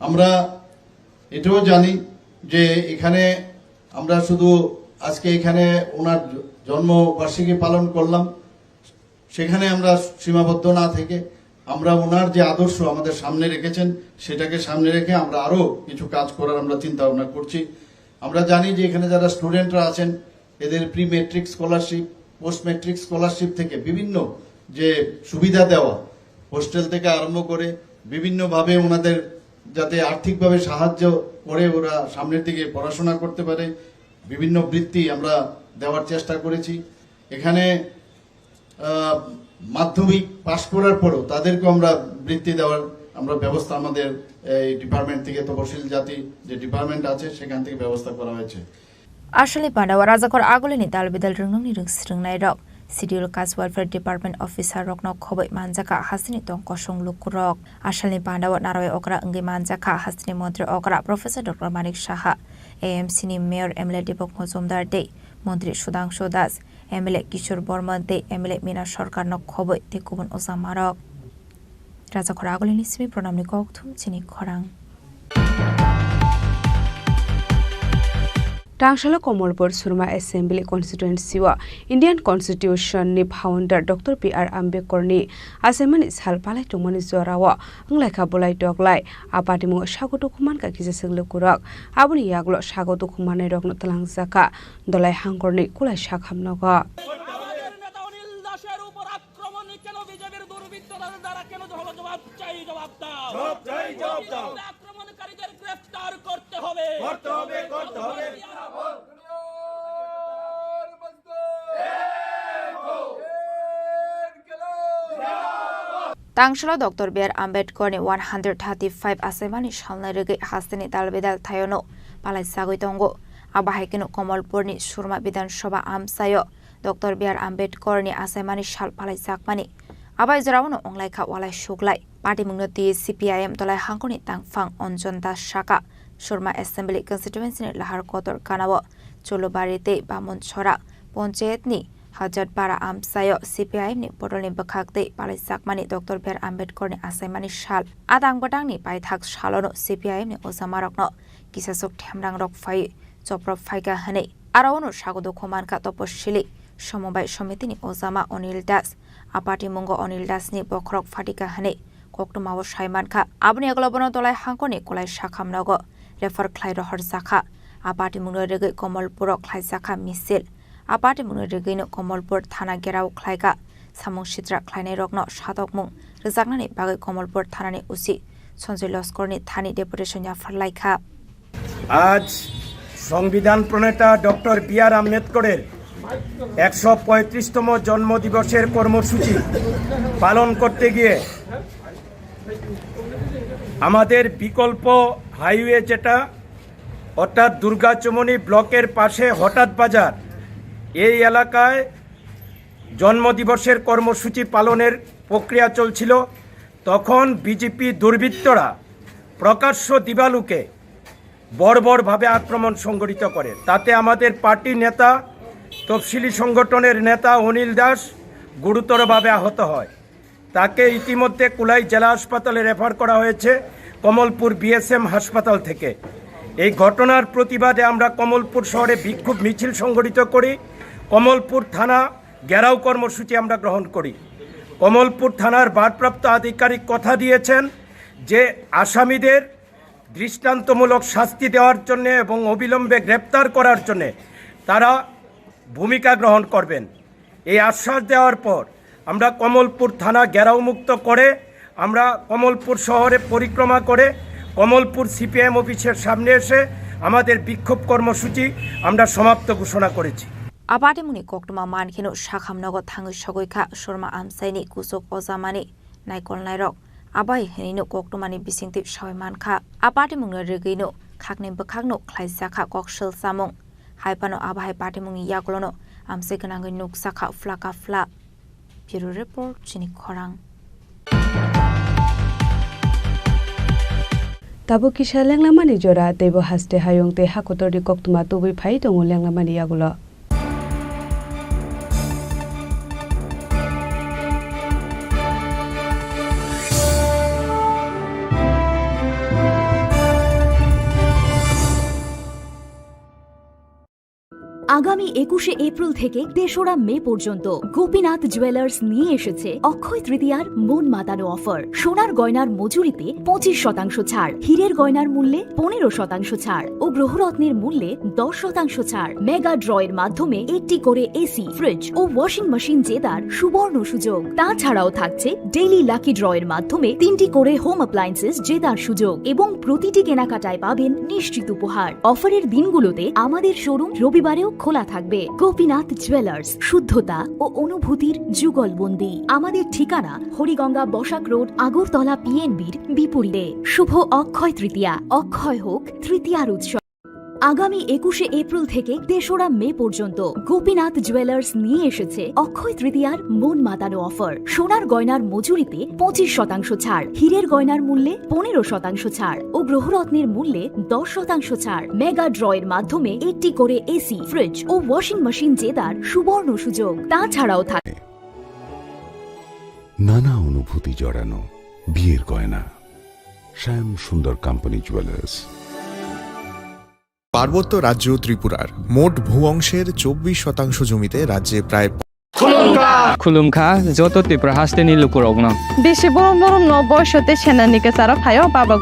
আমরা এটাও জানি যে এখানে আমরা শুধু আজকে এখানে ওনার জন্মবার্ষিকী পালন করলাম, সেখানে আমরা সীমাবদ্ধ না থেকে আমরা ওনার যে আদর্শ আমাদের সামনে রেখেছেন সেটাকে সামনে রেখে আমরা আরো কিছু কাজ করার আমরা চিন্তা ভাবনা করছি। আমরা জানি যে এখানে যারা স্টুডেন্টরা আছেন এদের pre metric scholarship, post metric scholarship থেকে বিভিন্ন যে সুবিধা দেওয়া, হোস্টেল থেকে আরম্ভ করে বিভিন্নভাবে ওনাদের যাতে আর্থিকভাবে সাহায্য করে ওরা সামনের দিকে পড়াশোনা করতে পারে, বিভিন্ন বৃত্তি আমরা দেওয়ার চেষ্টা করেছি। এখানে মাধ্যমিক পাশ করার পরও তাদেরকে আমরা বৃত্তি দেওয়ার আমরা ব্যবস্থা আমাদের এই ডিপার্টমেন্ট থেকে, তপশিল জাতি যে ডিপার্টমেন্ট আছে সেখান থেকে ব্যবস্থা করা হয়েছে। Ashley Pandawa Rajakor Agolini Dalbidal Rungni Rungsrungnai Rok Schedule Caste Welfare Department Officer Rokno Khoboi Manjaka Hasini Tong Kosong Lukurok Ashley Pandawa Naroi Okra Ngi Manjaka Hasini Montri Okra Professor Dr. Manik Shaha AMC ni Mayor MLA Dipok Mozumdar Day Montri Sudangshu Das MLA Kishore Borma Day MLA Mina Sarkar no Khoboi Tekubun Ozamarok Rajakor Agolini Simi Pronamni Kokthum Chini Khorang Tangshala Komolpur Surma Assembly Constituency wa Indian Constitution ni founder Dr. P.R. Ambedkar ni Asemani sal palai tongmani zorawa anglaika bolai doglai apatimu sagoto kuman ka kisa senglo kurak abuni yaglo sagoto kumane rokno talangjaka dolai hangkorni kulai sakhamnaga Tangshala Dr. B.R. Ambedkar ni 135 Asemani Shalna Rege Hastini Dalbedal Thayono Palai Sagoi Tongo Abahekino Komolpur ni Surma Bidan Shoba Amsayo Dr. B.R. Ambedkar ni Asemani Shal Palai Sakmani Abai Zorawno Onglaika Walai Shuglai Party Mungnoti CPIM Tolai Hangkoni Tangfang Onjon Das Shaka Surma Assembly Constituency ni Lahar Kotor Kanawo Cholobarite Bamon Chora Ponchayat ni Hajat Para Amsayo CPIM ni Porolni Bakakte Palai Sakmani Dr. B.R. Ambedkar ni Asemani Shal Adang Batang ni Paithak Shalono CPIM ni Ozamarokno Kisasok Thamrang Rok Fai Choprop Faika Hane Arawono Shagodo Komanka Toposhili Shomobai Shomitini Ozama Onil Das Apati Mungo Onil Das ni Bokrok Fatika Hane Koktumawo Shaimanka Abni Aglobono Tolai Hankoni Kulai Shakamnogo Refer Klaido Horzaka Apati Mungo Rege Komolpuro Klaisaka Misil Apati Mungo Rege no Komolpur Thana Gerau Klaika Samung Shitra Klaine Rokno Shatok Mung Rezagnani Bagai Komolpur Thanani Usi Sonjay Loskorni Thani Deputation Yafar Laika আজ সংবিধান প্রণেতা ডক্টর বি.আর. আম্বেদকরের 135তম জন্মদিবসের কর্মসূচি পালন করতে গিয়ে আমাদের বিকল্প হাইওয়ে যেটা অর্থাৎ দুর্গাচমনি ব্লকের পাশে হঠাৎ বাজার এই এলাকায় জন্মদিবসের কর্মসূচি পালনের প্রক্রিয়া চলছিল তখন বিজেপি দুর্বৃত্তরা প্রকাশ্য দিবালুকে বর্বরভাবে আক্রমণ সংগঠিত করে তাতে আমাদের পার্টি নেতা তফসিলি সংগঠনের নেতা অনিল দাস গুরুতরভাবে আহত হয় তাকে ইতিমধ্যে কুলাই জেলা হাসপাতালে রেফার করা হয়েছে কমলপুর বিএসএম হাসপাতাল থেকে এই ঘটনার প্রতিবাদে আমরা কমলপুর শহরে বিক্ষোভ মিছিল সংগঠিত করি কমলপুর থানা ঘেরাও কর্মসূচি আমরা গ্রহণ করি কমলপুর থানার ভারপ্রাপ্ত আধিকারিক কথা দিয়েছেন যে আসামিদের দৃষ্টান্তমূলক শাস্তি দেওয়ার জন্য এবং অবিলম্বে গ্রেপ্তার করার জন্য তারা ভূমিকা গ্রহণ করবেন এই আশ্বাস দেওয়ার পর আমরা কমলপুর থানা ঘেরাও মুক্ত করে আমরা কমলপুর শহরে পরিক্রমা করে কমলপুর সিপিএম অফিসের সামনে এসে আমাদের বিক্ষোভ কর্মসূচি আমরা সমাপ্ত ঘোষণা করেছি Apatimuni Koktuma Mankino Shakamnogo Tangu Shogoika Shurma Amsaini Kusok Ozamani Naikol Nairok Abai Henino Koktumani Bisintip Shawimanka Apatimunga Regino Kaknim Bakagno Klaisaka Kokshil Samung Haipano Abai Patimungi Yaglono Amsekanangi Nuksaka Flaka Fla Bureau Report Chini Khorang Tabo Kisha Langlamani Jora Debo Haste Hayong Te Hakotori Koktuma Tobi Pai Tongo Langlamani Yagulo আগামী 21শে এপ্রিল থেকে 3রা মে পর্যন্ত গোপীনাথ জুয়েলার্স নিয়ে এসেছে অক্ষয় তৃতীয়ার মন মাতানো অফার সোনার গয়নার মজুরিতে 25% ছাড় হীরের গয়নার মূল্যে 15% ছাড় ও গ্রহরত্নের মূল্যে 10% ছাড় মেগা ড্রয়ের মাধ্যমে একটি করে এসি ফ্রিজ ও ওয়াশিং মেশিন জেতার সুবর্ণ সুযোগ তাছাড়াও থাকছে ডেইলি লাকি ড্রয়ের মাধ্যমে 3টি করে হোম অ্যাপ্লায়েন্সেস জেতার সুযোগ এবং প্রতিটি কেনাকাটায় পাবেন নিশ্চিত উপহার অফারের দিনগুলোতে আমাদের শোরুম রবিবারেও খোলা থাকবে গোপীনাথ জুয়েলার্স শুদ্ধতা ও অনুভূতির যুগলবন্দি আমাদের ঠিকানা হরিগঙ্গা বসাক রোড আগরতলা পিএনবির বিপরীতে শুভ অক্ষয় তৃতীয়া অক্ষয় হোক তৃতীয়ার উৎসব আগামী 21শে এপ্রিল থেকে 3রা মে পর্যন্ত গোপীনাথ জুয়েলার্স নিয়ে এসেছে অক্ষয় তৃতীয়ার মন মাতানো অফার। সোনার গয়নার মজুরিতে 25% ছাড়, হীরের গয়নার মূল্যে 15% ছাড় ও গ্রহরত্নের মূল্যে 10% ছাড়। মেগা ড্রয়ের মাধ্যমে একটি করে এসি, ফ্রিজ ও ওয়াশিং মেশিন জেতার সুবর্ণ সুযোগ। তাছাড়াও থাকে নানা অনুভূতি জড়ানো বিয়ের গয়না। শ্যাম সুন্দর কোম্পানি জুয়েলার্স। পার্বত্য রাজ্য ত্রিপুরার মোট ভূ অংশের 24% জমিতে রাজ্যে প্রায় খুলুমখা যত ত্রিপুরা হাসতেনি লুকুরগ্ন বেশি বড় বড় নববর্ষতে সেনানিকে সারা ফাইও বাবা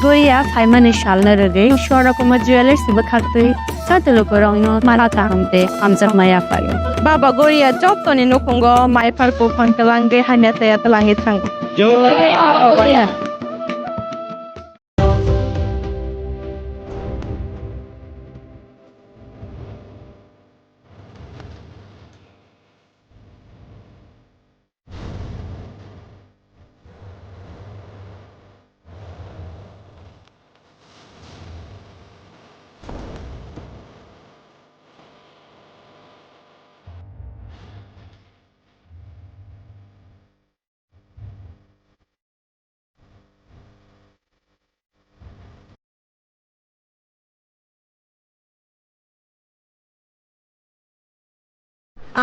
গরিয়া ফাইমানি শালনা রেগে সরকম জুয়েলার্স সিব খাতে সাতে লুকুরং মারা থাকতে আমজা মায়া ফাইও বাবা গরিয়া যতনি নকুঙ্গ মাইফার কো ফাঙ্কলাঙ্গে হাইনাতে আতলাঙ্গে থাঙ্গ জয়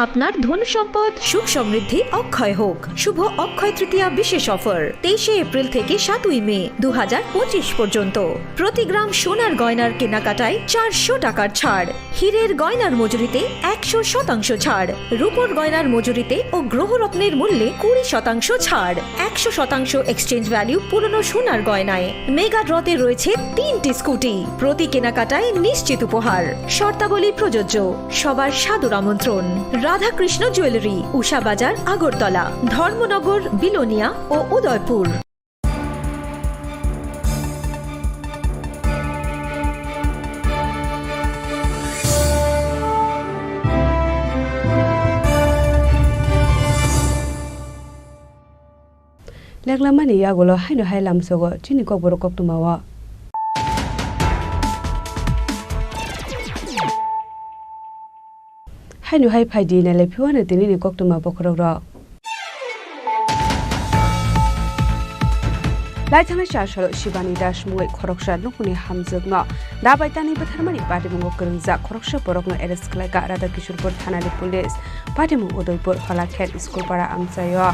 আপনার ধন সম্পদ সুখ সমৃদ্ধি অক্ষয় হোক। শুভ অক্ষয় তৃতীয়া বিশেষ অফার 23শে এপ্রিল থেকে 7ই মে 2025 পর্যন্ত। প্রতি গ্রাম সোনার গয়নার কেনাকাটায় 400 টাকার ছাড়, হীরের গয়নার মজুরিতে 100% ছাড়, রূপোর গয়নার মজুরিতে ও গ্রহরত্নের মূল্যে 20% ছাড়, 100% এক্সচেঞ্জ ভ্যালু পুরনো সোনার গয়নায়। মেগা ড্রতে রয়েছে 3টি স্কুটি, প্রতি কেনাকাটায় নিশ্চিত উপহার। শর্তাবলী প্রযোজ্য। সবার সাদর আমন্ত্রণ। রাধাকৃষ্ণ জুয়েলারি, উষা বাজার, আগরতলা, ধর্মনগর, বিলোনিয়া ও উদয়পুর। লেগলামানি ইয়াগুলো হাইনো হাইলাম সগো চিনি ককবরক কক্তমাওয়া হাইনো হাই ফাইদি নালে ফিওয়ানে তিনি কক্তমা বখরক র লাইথাना चारसल शिबानी दास मुय खरकसा नुकुनि हामजोगन दाबायतानि बोथारमानि पाटिमुंगो गोरोंजा खरकसा बरकनो एरेस्ट खालायगा राधा किशोरपुर थानानि पुलिस पाटिमुं उदयपुर हलाखेत स्कुल पारा आमचायो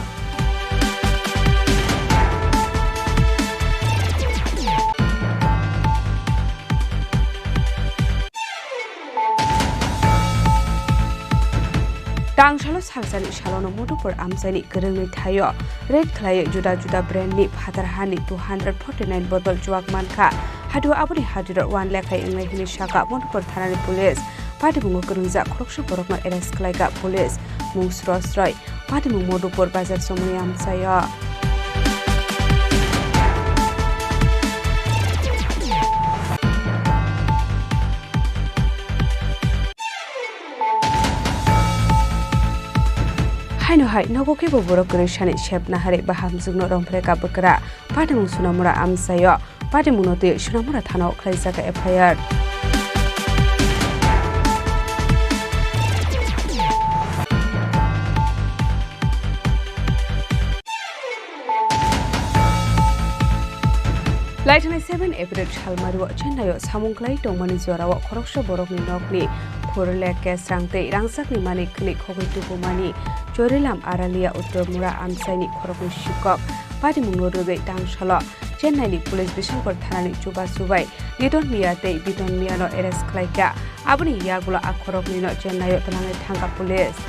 Tangshalo salsani shalono mudupur amsani gerengni thayo red khlaye juda juda brand ni phatarhani 249 bottle juak manka hadu abuni hadir 1 lakhai englai hini shaka mudupur thanani police patimungo gerengja khoroksa borokno arrest khlaiga police mungsrosroi patimung mudupur bazar somni amsayo Haino hai nogo ke borok gereshani shepna hare baham jugno rompreka bakra patimung sunamura amsayo patimung note sunamura thana khlaisaka FIR Laitana 7 April Chalmaru Chennayo Samungklai Tongmani Zorawa Khoroksa Borokni Nokni Phurlek Sangte Rangsakni Mani Klik Hogitu Bumani Chorilam Aralia Uttomura Amsaini Khorokni Shikok Patimung Noruge Tangshala Chennai Police Bishankor Thanani Chuba Subai Liton Miate Biton Miano Arrest Klaika Abuni Yagula Akhorokni no Chennayo Tanangai Thanga Police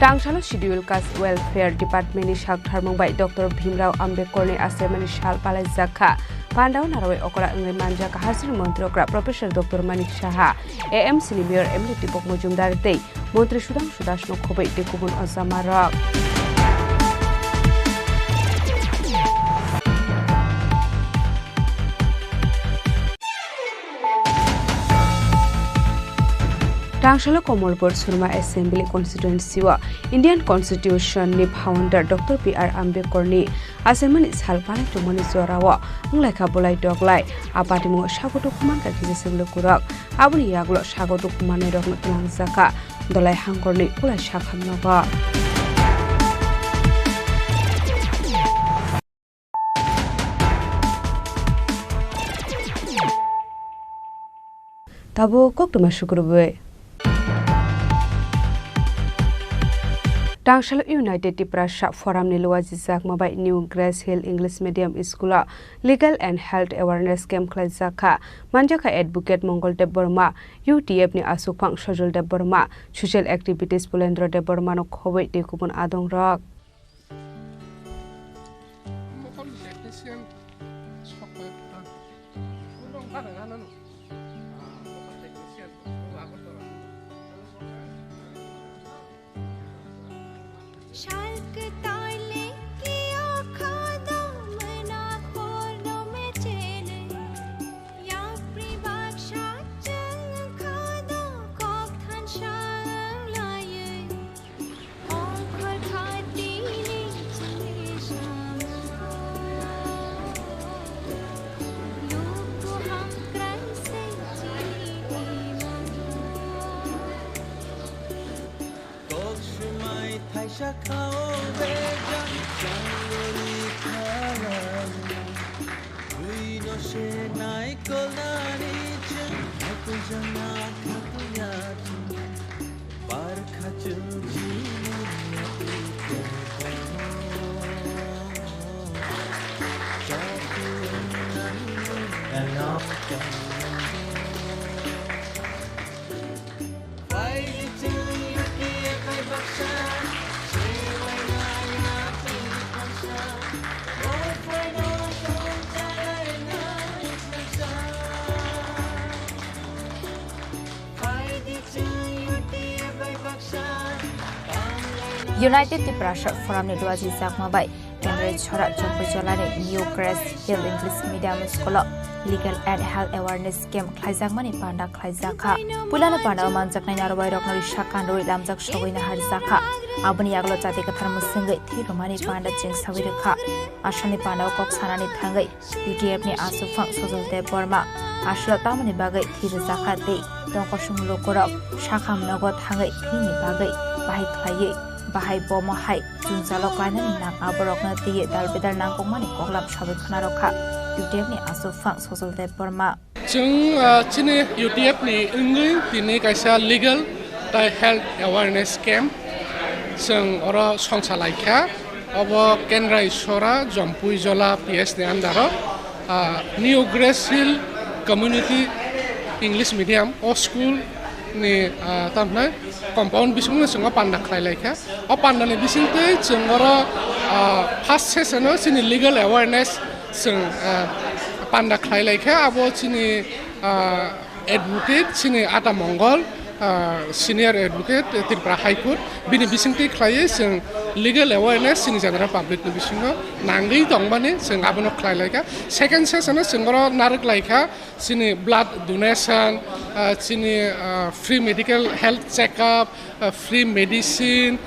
Tangshalo Schedule Cast Welfare Department ni Shak Tharmongbai Dr. Bhimrao Ambedkar ni Asemani Shal Palai Zakha Pandau Narawai Okora Engre Manjaka Hasri Montrokra Professor Dr. Manik Shaha AM Senior Emily Tipok Mujumdar Tei Montri Sudang Sudashno Khobai Dekubun Ozamarok Rangshalo Komolpur Surma Assembly Constituency wa Indian Constitution ni founder Dr. P.R. Ambedkar ni assignment is halpani tumani zorawa nglekha bolai doglai apatimu sagoto kuman ka kisi lukurak abuni yaglo sagoto kumane rokno tlangjaka dolai hangkorni kulai sakhamnoga Tabo koktuma shukurbe Rangshalo United Tripura Forum ni luwaji jak mabai New Grace Hill English Medium School Legal and Health Awareness Camp khlaijaka manjaka advocate Mongol Dev Burma UTF ni asukphang Sajul Dev Burma Social Activities Pulendra Dev Burma no khobei te kubun adong rak United Tripura Forum ni luwaji jak mabai Kendrai Chora Jompai Jalani New Grace Hill English Medium School Legal and Health Awareness Camp khlaijak mani panda khlaijaka pulana panda manjak nai narbai roknari shakan roi lamjak sogoina harjaka abuni yaglo jati kathar musingai thiromani panda ching sawirkha asani panda kok sanani thangai UTF ni asufang Sajul Dev Burma aslo tamani bagai thirjaka te tongkosum lokorok shakham nogo thangai thini bagai bahai khlaiye bahai bomahai junjalo kainani nang aborokna tiye dalbedar nangkongmani koklap sabai khnarokha UTF ni asufang Sajul Dev Burma Chung Chini UTF ni ingui tini kaisa legal tai health awareness camp sung oro songchalaikha obo Kendrai Chora Jompai Jala PS ni andaro New Grace Hill Community English Medium o school ni tamna compound bisungna sunga panda khlailaiha o panda ni bisingte chungoro first session o chini legal awareness sung panda khlailaiha abo chini advocate chini ata mongol senior advocate Tripura High Court bini bisingte khlaiye sung legal awareness chini general public ni bisingo nangai tongmani sung abono khlailaiha second session o sungoro narak laikha chini blood donation chini free medical health checkup free medicine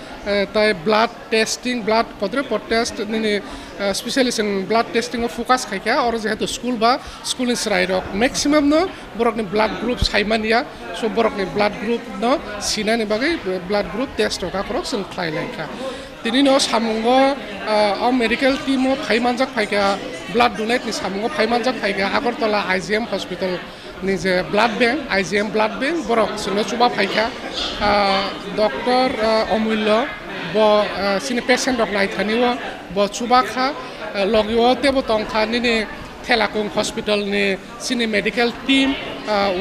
tai blood testing blood kodre test ni especially sing blood testing of focus khaika or jehetu school ba school in srai rok maximum no borok ni blood group saimania so borok ni blood group no sinani bagai blood group test ka korok sing khlai laika tini no samungo medical team o phaimanjak phaika blood donate ni samungo phaimanjak phaika Agartala IGM hospital ni je blood bank IGM blood bank borok sino chuba phaika doctor Omullo bo sini patient rok nai thaniwa bo chuba kha logyo tebo tongkha ni Thelakung hospital ni sini medical team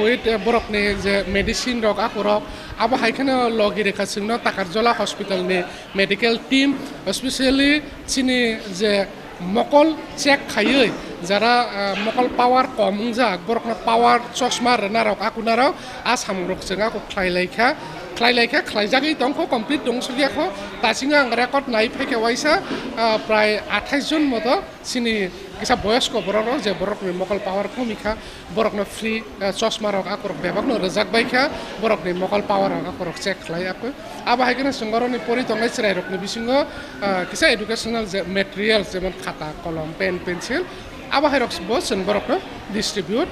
with borok ni je medicine rok akorok abo haikana logire khasingno Takarjola hospital ni medical team especially sini je mokol check khayoi jara mokol power komjak borokna power chosma ranarok akunarok asamrok jenga ko khlailaiha khlaijagi tongko complete dongsugia ko tasinga record nai pheke waisa pray 28 jon moto sini kisa boyos ko borok je borok ni mokal power komika borok na free chosma rok akorok bebak no rejak baikha borok ni mokal power rok akorok check khlai ako aba haikena sungoro ni pori tongai chrai rok ni bisingo kisa educational je materials jemon khata kolom pen pencil aba hairok bo sen borok no distribute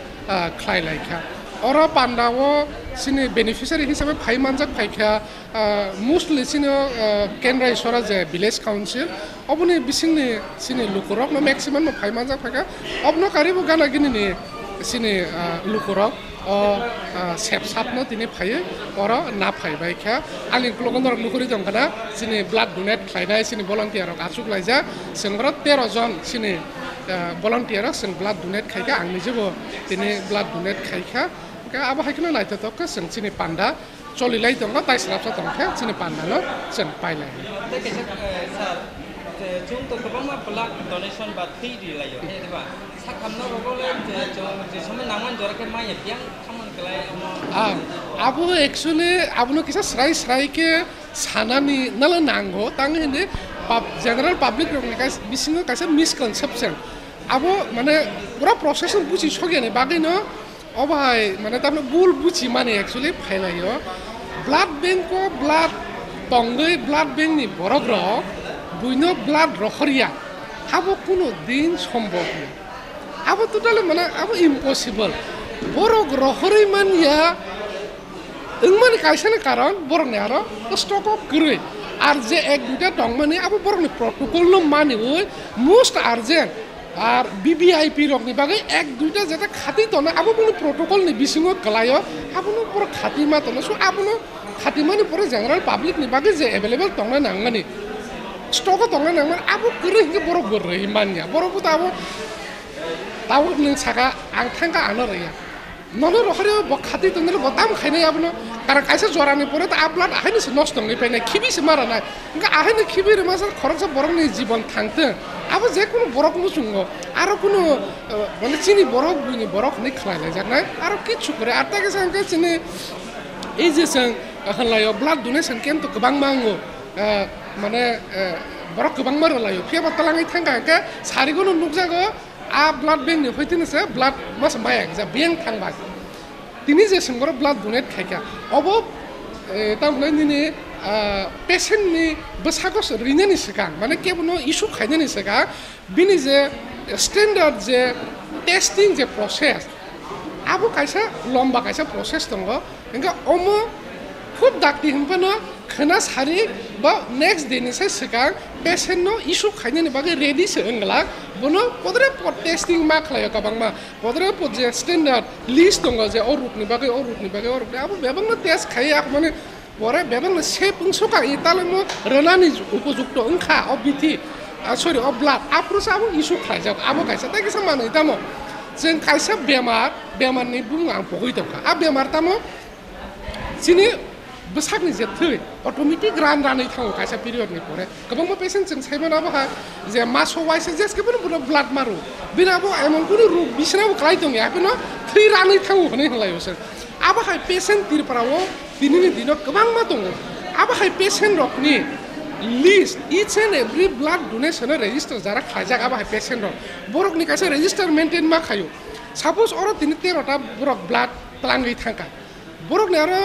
khlai laikha ora pandao sini beneficiary hisabe phai manjak phaikha mostly sini kendra isora je village council oboni bisingni sini lukurok no maximum phai manjak phaikha obno karibu gana gini ni sini lukurok o sep sapno tini phaye ora na phai baikha ali klogondor lukuri jongkana sini blood donate khlainai sini volunteer rok achuk laija sengra 13 jon sini volunteer rok sen blood donate khaika ang nijebo tini blood donate khaika aba haikena naito to ka sing sini panda choli lai dong tai srap sa tong kha sini panda lo sen pai lai chung to kabang ma blood donation ba thi di lai yo he ba sakham no ro le je samen naman jora ke mai yang khamon kelai abu actually abu no kisa srai ke sanani nala nango tang hinde general public rok ni kas bisingo kasa misconception abu mane pura process buchi sogene bagai no obai mane tamne bul buchi mane actually phailayo blood bank ko blood tongai blood bank ni borok rok buino blood rokhria abo kuno din সম্ভব না abo totally mane abo impossible borok rokhri mania ingman kaisane karon borok ne aro stock of gre আর যে এক দুটা টং মানে abo borok ni protocol no mane oi most urgent আর বিবিআইপি রক নি বাগে এক দুইটা যেটা খাতি তো না আবো কোনো প্রটোকল নি বিসিং গলায় আবনো পুরো খাতি মা তো না সো আবনো খাতি মানে পুরো জেনারেল পাবলিক নি বাগে যে अवेलेबल তো না নাঙ্গানি স্টক তো না নাঙ্গান আবো করে হিগে বড় বড় হিমানিয়া বড় বুতা আবো তাও নি সাকা আং থাঙ্কা আনো রিয়া নলে রখরে খাতি তো না বদাম খাইনে আবনো কারণ কাইসে জরানি পরে তো আবলাট আহাইনি নষ্ট নই পাইনা খিবিসে মারা নাই ইনকা আহাইনি খিবির মাসে খরচ বরংনি জীবন থাকতে আবো যে কোনো বরক মুসুঙ্গ আরো কোনো মানে চিনি বরক বুনি বরক নি খাইলে জানাই আরো কিছু করে আর তাকে সঙ্গে চিনি এই যে সং হলায় ব্লাড ডোনেশন কেন তো গোবাং মাঙ্গো মানে বরক গোবাং মার লায় ফিয়া বাতলাঙি থাঙ্গাকে সারিগুলো নুকজাগো আ ব্লাড ব্যাংক নি হইতিনছে ব্লাড মাস মায়াক যা ব্যাংক থাংবা তিনি যে সঙ্গর blood donate খাইকা of তামলে Nini patient ni besagos rinani sika mane kebono issue khainani sika bini je standard je testing je process abo kaisa lomba kaisa process tongo enga omo khub dakti himpano khana sari ba next day ni sika patient no issue khainani bage ready se engla bono podre testing ma khlayo kabangma podre po je standard list tongo je orut ni bage abo bebang no test khaya mane পরে বেবং সে পুংসকা ইতালমো রনানি উপযুক্ত ওংখা অবিথি সরি অ ব্লাড আপ্রোস আবো ইস্যু খাইজাব আবো কাইসা তাই কিসা মানে তামো जों কাইসা বেমারনি বুং আং পগই দকা আ বেমার তামো সিনি বসাকনি যে থৈ অটোমেটিক রানি থাও কাইসা পিরিয়ডনি পরে গোबां পেশেন্ট जों সাইমানাবো হা যে মাসো ওয়াইসে জেস কেবন বুনো ব্লাড মারো বিনাবো এমন কোন রোগ বিছনাবো ক্লাই দং ইয়াপনো থৈ রানি থাও হনে হলাইওসে আবো হাই পেশেন্ট তিরপারাও দিননি দিন गोबां मा दङ आबो हाय पेशेंट रकनि list each and every blood donation register जारा खाजाक आबो हाय पेशेंट रक बरकनि कासे रेजिस्टर मेंटेन मा खायो सपोज अरो दिनि 13टा बरक ब्लाड प्लांगै थांका बरकनि आरो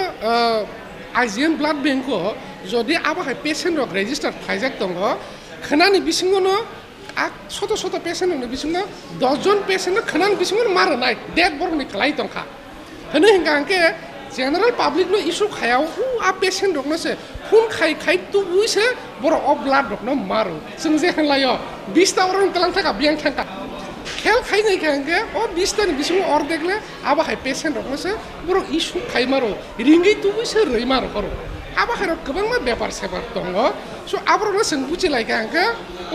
आइजिएन ब्लाड बैंक को जदि आबो हाय पेशेंट रक रेजिस्टर खाजाक दङ खनानि बिसिङनो ছোট ছোট पेशेंट नि बिसिङनो 10 जन पेशेंट खनानि बिसिङनो मार नाय डेड बरकनि खलाई दंखा हने हिंगांके general public no issue khayao a patient rok no se phun khai tu buise boro of blood rok no maru sing je hanlayo 20 ta orang telang thaka biang thaka khel khai nei khange o 20 ta ni bisu or dekle aba hai patient rok no se boro issue khai maro ringi tu buise roi maro koro aba hai rok gobang ma byapar sebar tongo so abro no sing buchi lai khange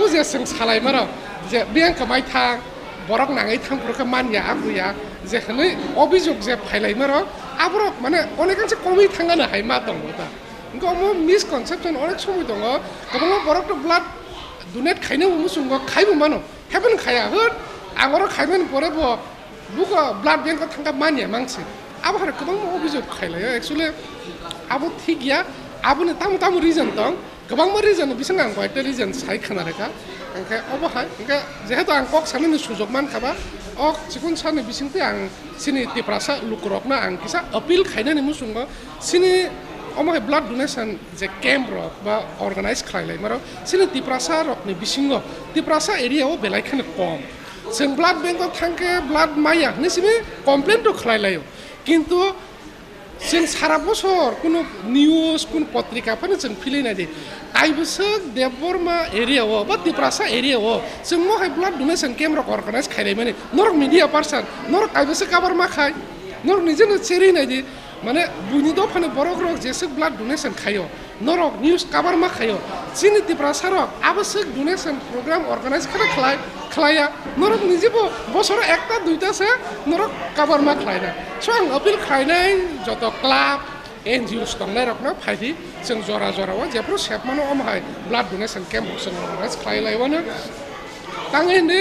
o je sing salai maro je biang kamai thang borok nangai thang purka manya abuya je khane obijog je phailai maro আবরক মানে অনেকাংশে কমই থাঙ্গানো হাই মা দङ তা ইনকা অমো মিসকনসেপশন অনেক সময় দङ গোबां বরক ব্লাড ডোনেট খাইনো মুসুঙ্গ খাইবো মানো হেবেন খায়া হট আগর খাইবেন পরে ব বুক ব্লাড ব্যাংক থাঙ্গা মানিয়া মাংসে আবো হার गोबां অভিযোগ খাইলাयो एक्चुअली আবো ঠিক গিয়া আবোনে তাম রিজন দङ गोबां रिजन बिसंग आं कयटा रिजन साइ खाना रेखा ओंखाय अबहाय ओंखाय जेहेतु आं कक साननि सुजग मानखाबा चिकुन साननि बिसिंते आं सिनि तिप्रासा लुकरकना आं किसा अपिल खायनानि मुसुंगो सिनि अमाय ब्लाड डोनेशन जे कैम्प रक बा अर्गानाइज खालायलाय मारो सिनि तिप्रासा रकनि बिसिंगो तिप्रासा एरियायाव बेलायखानो कम जों ब्लाड बेंकआव थांखे ब्लाड माया निसिबे कमप्लेन तो खालायलायो किन्तु जों सारा बছর কোনো নিউজ কোন পত্রিকাफोरनो जों फिलायनाय दे आइबोसो देवबर्मा एरियायाव बा तिप्रासा एरियायाव जों महाय ब्लाड डोनेशन कैम्प रक अर्गानाइज खालाय माने नरक मीडिया पार्सन नरक आइबोसो काबार मा खाय नरक निजेनो चेरिनाय दे माने बुनि दफाने बरक रक जेसे ब्लाड डोनेशन खायो नरक निउज काबार मा खायो चिनि तिप्रासा रक आबोसो डोनेशन प्रोग्राम अर्गानाइज खालाया नरक निजेबो बছর একটা দুইটাসে नरक काबार मा खालायना सो आं अपिल खालायनाय যত क्लाब एनजिओस दंनाय रकना फायदि जों जरा जरावा जेफ्रो सेबमानो अमहाय ब्लाड डोनेशन कैम्प जों अर्गानाइज खालायलायवानो तांगैनि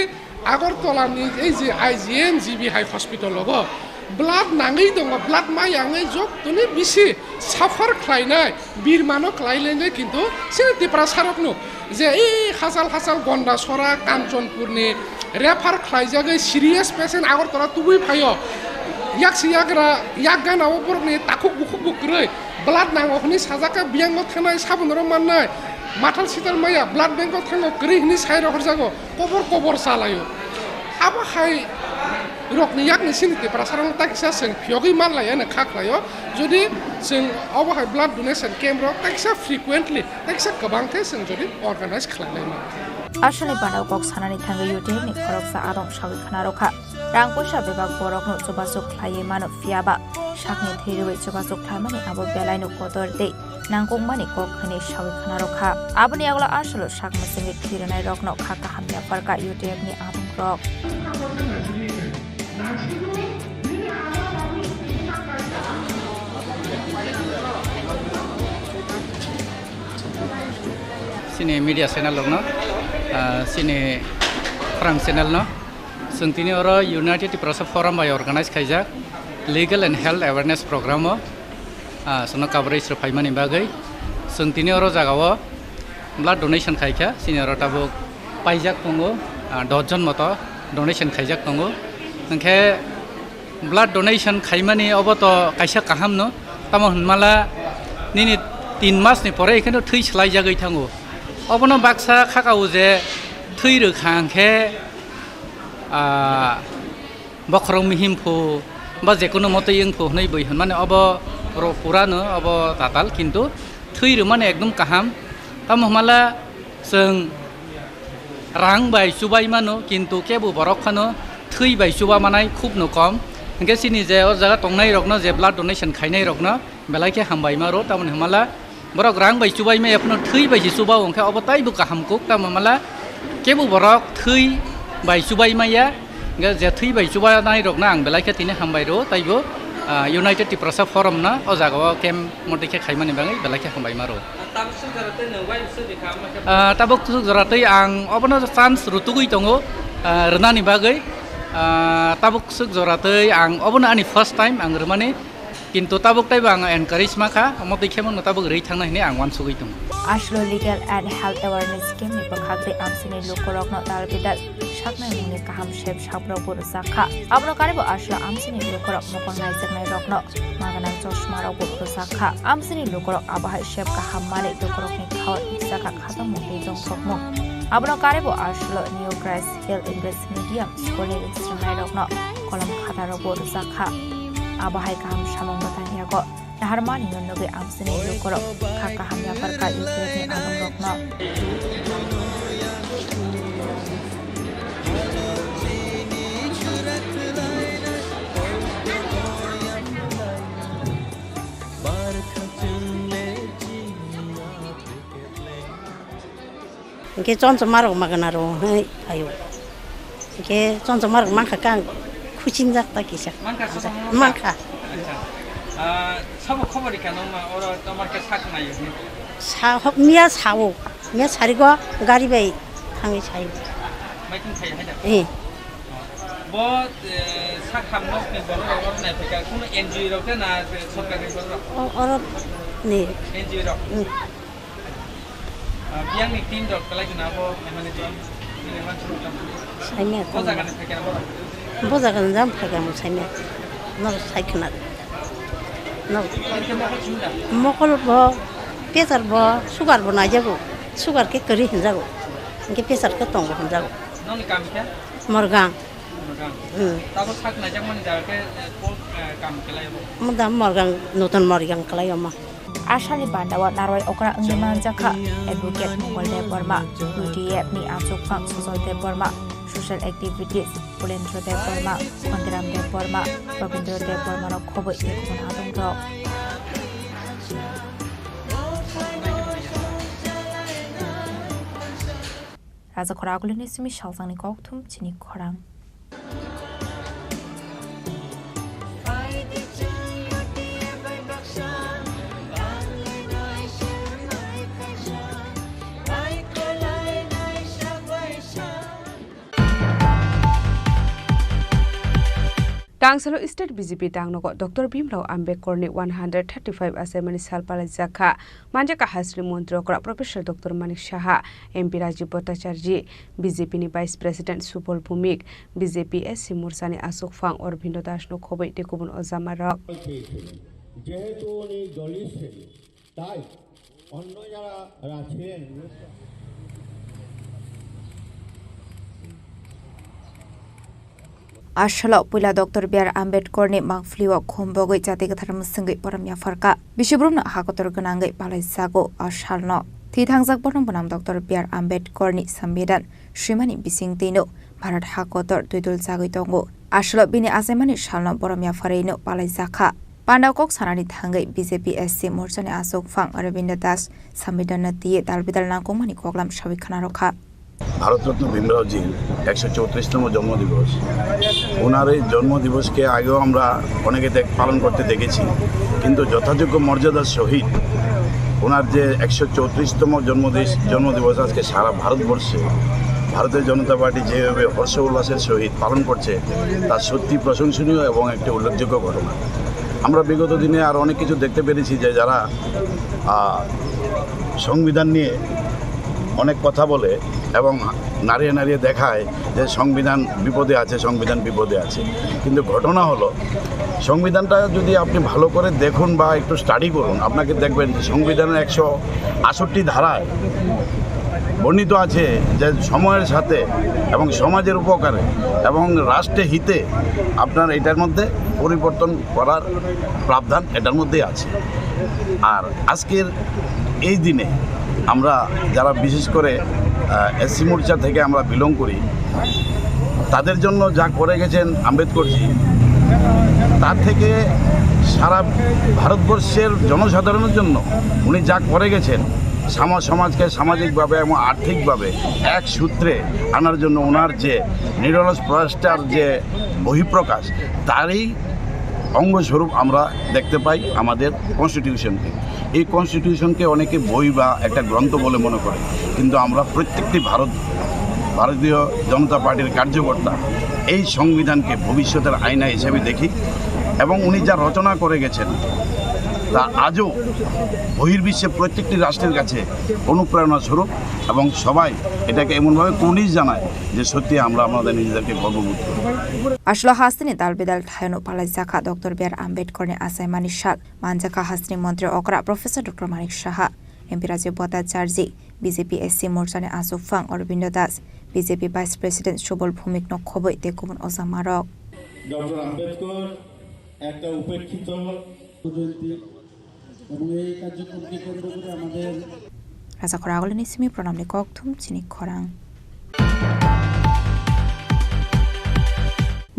आगरतलानि এই যে आइजिएम जिबि हाई हस्पिटाल लगो ब्लाड नाङै दङ ब्लाड मायाङै जबतनि बिसि साफार खालायनाय बिरमानो खालायलायनाय किन्तु सिनि तिप्रासारकनो जे এই हासाल गन्दा सरा काञ्चनपुरनि रेफार खालायजागै सिरियास पेसेन्ट आगरतला तुबै फायो यागानाव बरनि ताखुक बुखुक बुक्रै ब्लाड नाङोखनि साजाका बियांगो थानाय साबुनरो माननाय माथाल सिटाल माया ब्लाड बेंकआव थाङो ग्रैहनि साइर हरजागो कबर सालायो आबाहाय रकनि यागनि सिनि तिप्रासारन ताकिसा जों फियगै मानलायानो खाख्लायो जुदि जों अबहाय ब्लाड डोनेशन कैम्प रक ताकिसा फ्रिकुवेन्टलि ताकिसा गोबांथे जों जुदि अर्गानाइज खालायलायनो आसनि बानाव कक सानानि थांगै युटिनि खरकसा आदं सावि खानारखा रां पैसा बेबाग बरकनो जबाजग खालायै मानो फियाबा साकनि थैरुबै जबाजग खालामनि आबो बेलायनो कदर दे नांगौमानि कक खनि सावि खानारखा आबनि आगला आसल साक मसिंनि थिरनाय रकनो खाका हामया पारका युटिनि आदं रक Sini media channel lokno sini Khorang channel no sungtini oro United Tiprasa Forum by organize khaijak legal and health awareness program o sono coverage ro phaimani bagai sungtini oro jagao blood donation khaikha sini oro tabo paijak tongo 10 jon moto donation khaijak tongo onkhe blood donation khaimani oboto kaisa kaham no tamo hunmala nini 3 मास नि परे एखनो थै सलाय जागै थांगो अबनो बाक्सा खाकाउ जे थै रोखांखे बखरं मिहिमफो बा जेकुनो मते यंफो नै बैहन माने अब र पुरानो अब ताताल किन्तु थै रो माने एकदम काहाम तम हमला जों रां बाय सुबाय मानो किन्तु केबो बरखानो थै बाय सुबा मानाय खूब न कम ओंखे सिनि जे अ जागा तंनाय रकनो जे ब्लाड डोनेशन खायनाय रकनो बेलायके हामबाय मारो तमन हमला borok rang bai chubai me apno thui bai chuba ongkha obatai bu kaham kuk ta mamala kebu borok thui bai chubai maya ga je thui bai chuba nai rok na ang belai kha tine hambai ro taibo United Tiprasa Forum na o jaga kem modike khaimani bangai belai kha hambai maro tabok suk jaratai ang obono chance rutugui tongo rnani bagai tabok suk jaratai ang obono ani first time ang rmani किन्तु ताबुक ताइबो आं एनकारेज माखा मते खेमन ताबुक रै थांना हिने आं वान सुगै दं आश्लो legal and health awareness scheme नि पखाग्रे आमसिनि लोकरकनो तारबिदाल साकनाय मुनि काहाम शेप साब्र बर जाखा आब्रो कारेबो आश्लो आमसिनि लोकरक मकन नायजनाय रकनो मागनां चश्मा रक बर जाखा आमसिनि लोकरक आबाहाय शेप काहाम माने लोकरकनि खाव जाखा खादम मुहि दं सकमो आब्रो कारेबो आश्लो न्यू ग्रेस हिल इंग्लिश मीडियम स्कुलनि इंस्ट्रानाय रकनो कलम खाता रक बर जाखा आबाहाय kaham samong batanya ko naharmani nonobe amsini lokorok kakaham ya parka yutreni adong rokno Ke choncho marok maganaro hai ayo ke choncho marok mangkha kang खुचिनजाक ताकिसा मानखा सब खबर केनो मा और तमर के साक नायो सा मिया सावो मिया सारिगो गाड़ी बाई थांगे सायो माइकिन खाय हायदा ए बो साक खामनक नि बल और नाय फका कुनो एनजिओ रक ना सरकारनि बल और नि एनजिओ रक बियांनि टीम रक कलाय ना बो माने সাইমে বোঝাগান যাম ফাইগাম সাইমে নর সাইখনা মকল ব প্রেসার ব সুগার ব না যাবো সুগার কে করি যাবো ইনকে প্রেসার কে তঙ্গ যাবো Nong kamkha? মরগাং Tabo sak na jang mani jarake kam kelai bo. মদাম মরগাং নতুন মরগাং কালাই আমা Asani bandawa narwai okra engman jaka advocate Mongol de Burma UTF ni Achok Phang Social de Burma Social Activities Pulendra de Burma Kondiram de Burma Rabindra de Burma no khoboi de kon adong rok Raja Khoragulini Sumi Shalsangni Kokthum Chini Khorang Tangsalo State BJP Tangnogo Dr. Bimrao Ambedkarni 135 Assembly Salpala Jaka Manjaka Hasri Montrokra Professor Dr. Manik Shaha MP Rajiv Bhattacharya BJP ni Vice President Subol Bhumik BJP SC Morsani Ashok Phang Orbindo Das no khoboi tekubun ojamarok যেহেতু উনি দলই ছিলেন তাই অন্য যারা ছিলেন Ashalo Pula Dr. B.R. Ambedkarni Mangfliwa Khombogoi Jatiga Dharmsanggai Paramya Farka Bishibrumna Hakotor Ganangai Palaisago Ashalno Thithangjak Bonam Bonam Dr. B.R. Ambedkarni Sambidan Shrimani Bisingtino Bharat Hakotor Tuidul Jagoi Tongo Ashalo Bini Asemani Shalno Paramya Fareino Palaisakha Pandakok Sanani Thangai BJP SC Morsani Ashok Phang Aravind Das Sambidan Tiye Dalbidal Nangkomani Koklam Shawikhana Rokha Bharat Ratna ভীমরাওজির 134তম জন্মদিবস ওনার এই জন্মদিবসকে আগেও আমরা অনেকে পালন করতে দেখেছি কিন্তু যথাযোগ্য মর্যাদার সহিত ওনার যে 134তম জন্মদিবস আজকে সারা ভারতবর্ষে ভারতীয় জনতা পার্টি যেভাবে হর্ষ উল্লাসের সহিত পালন করছে তা সত্যি প্রশংসনীয় এবং একটি উল্লেখযোগ্য ঘটনা আমরা বিগত দিনে আর অনেক কিছু দেখতে পেরেছি যে যারা সংবিধান নিয়ে অনেক কথা বলে এবং নাড়িয়ে নাড়িয়ে দেখায় যে সংবিধান বিপদে আছে কিন্তু ঘটনা হলো সংবিধানটা যদি আপনি ভালো করে দেখুন বা একটু স্টাডি করুন আপনাকে দেখবেন যে সংবিধানের 168 ধারায় বর্ণিত আছে যে সময়ের সাথে এবং সমাজের উপকারে এবং রাষ্ট্রের হিতে আপনার এটার মধ্যে পরিবর্তন করার প্রাবধান এটার মধ্যেই আছে আর আজকের এই দিনে আমরা যারা বিশেষ করে এসসি মোর্চা থেকে আমরা বিলং করি তাদের জন্য যা করে গেছেন আম্বেদকরজি তার থেকে সারা ভারতবর্ষের জনসাধারণের জন্য উনি যা করে গেছেন সমাজকে সামাজিকভাবে এবং আর্থিকভাবে এক সূত্রে আনার জন্য ওনার যে নিরলস প্রয়াসটার যে বহিঃপ্রকাশ তারই অঙ্গস্বরূপ আমরা দেখতে পাই আমাদের কনস্টিটিউশনকে এই কনস্টিটিউশনকে অনেকে বই বা একটা গ্রন্থ বলে মনে করে কিন্তু আমরা প্রত্যেকটি ভারতীয় জনতা পার্টির কার্যকর্তা এই সংবিধানকে ভবিষ্যতের আয়না হিসেবে দেখি এবং উনি যা রচনা করে গেছেন তা আজও বহির্বিশ্বে প্রত্যেকটি রাষ্ট্রের কাছে অনুপ্রেরণা স্বরূপ এবং সবাই এটাকে এমনভাবে কুর্নিশ জানায় যে সত্যি আমরা আমাদের নিজেদেরকে গর্ববোধ করি Ashlo Hasni Dalbidal Thayano Palaisakha Dr. B.R. Ambedkarni Asaimani Shal Manjaka Hasni Montri Okra Professor Dr. Manik Shaha MP Rajiv Bhattacharya BJP SC Morsani Ashok Phang Orbindo Das BJP Vice President Subol Bhumik no khoboi tekubun ojamarok doctor Ambedkar একটা উপেক্ষিত জয়ন্তী এবং এই কার্যক্রমকে কেন্দ্র করে আমাদের Raja Khoragulini Sumi Pranamni Kokthum Chini Khorang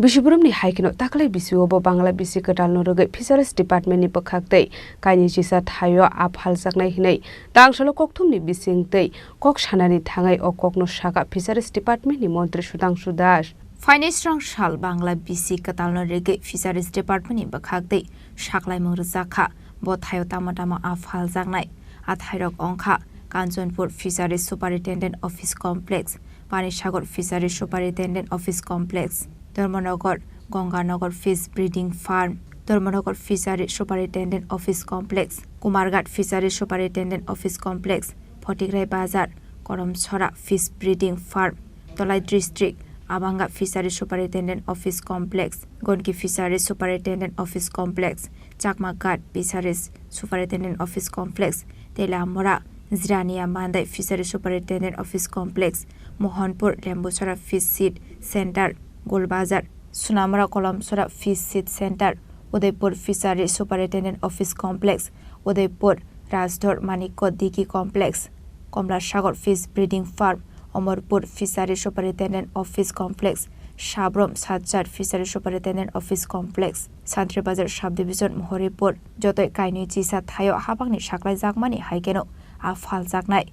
Bishibrumni haikino taklai bisiwobo Bangla bisi ketal norogai Fisheries Department ni bokhaktei kaini jisa thayo aphaljaknai hinai tangsalo kokthumni bisingtei kok sanani thangai o kokno saka Fisheries Department ni Montri Sudhanshu Das Finance Rang Shal Bangla bisi ketal norogai Fisheries Department ni bokhaktei saklai murjaka bo thayo tamatama aphaljaknai athairok ongkha Kanchanpur Fisheries Superintendent Office Complex Panisagar Fisheries Superintendent Office Complex Dharmanagar Ganganagar Fish Breeding Farm Dharmanagar Fisheries Superintendent Office Complex Kumarghat Fisheries Superintendent Office Complex Photigrai Bazar Koromchhora Fish Breeding Farm Tolai District Abanga Fisheries Superintendent Office Complex, Gonki Fisheries Superintendent Office Complex, Chakmagat Fisheries Superintendent Office Complex, Telamora, Zrania Mandai Fisheries Superintendent Office Complex, Mohanpur Lembusara Fish Seed Center, Golbazar, Sunamara Kolamsora Fish Seed Center, Udaipur Fisheries Superintendent Office Complex, Udaipur Rajdor Maniko Diki Complex, Komla Sagar Fish Breeding Farm, Omorpur Fisheries Superintendent Office Complex, Shabrom Sajjar Fisheries Superintendent Office Complex, Santribazar Subdivision Mohoripur, Jotoi Kaini Chisa Thayo Habangni Saklai Jakmani Haikeno, A Fal Jaknai,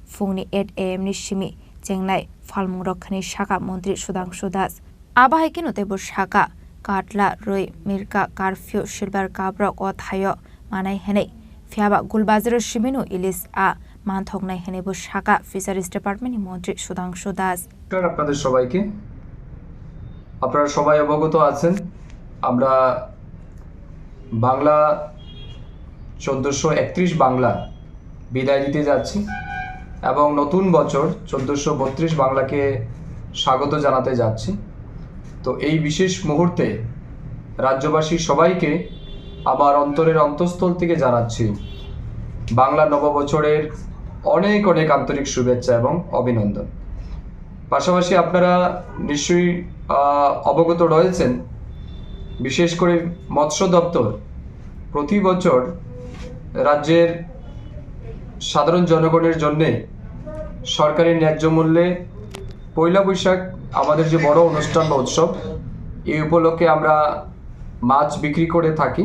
Fungni 8 AM ni Shimi, Chengnai, Falmung Rokhani Shaka Montri Sudangshu Das, Aba Haikeno Tebo Shaka, Katla, Rui, Mirka, Curfew, Silver Kabrok O Thayo, Manai Hene, Fiaba Gulbazar Shiminu Ilis A, মানথকনাই হেনেব শাখা ফিশারিজ ডিপার্টমেন্টের মন্ত্রী সুধাংশু দাস। আপনাদের সবাইকে, আপনারা সবাই অবগত আছেন আমরা বাংলা 1431 বাংলা বিদায় দিতে যাচ্ছি এবং নতুন বছর 1432 বাংলাকে স্বাগত জানাতে যাচ্ছি। তো এই বিশেষ মুহূর্তে রাজ্যবাসী সবাইকে আমার অন্তরের অন্তঃস্থল থেকে জানাচ্ছি বাংলা নববছরের অনেক অনেক আন্তরিক শুভেচ্ছা এবং অভিনন্দন। পাশাপাশি আপনারা নিশ্চয়ই অবগত রয়েছেন, বিশেষ করে মৎস্য দপ্তর প্রতি বছর রাজ্যের সাধারণ জনগণের জন্যে সরকারি ন্যায্য মূল্যে পয়লা বৈশাখ আমাদের যে বড় অনুষ্ঠান বা উৎসব, এই উপলক্ষে আমরা মাছ বিক্রি করে থাকি।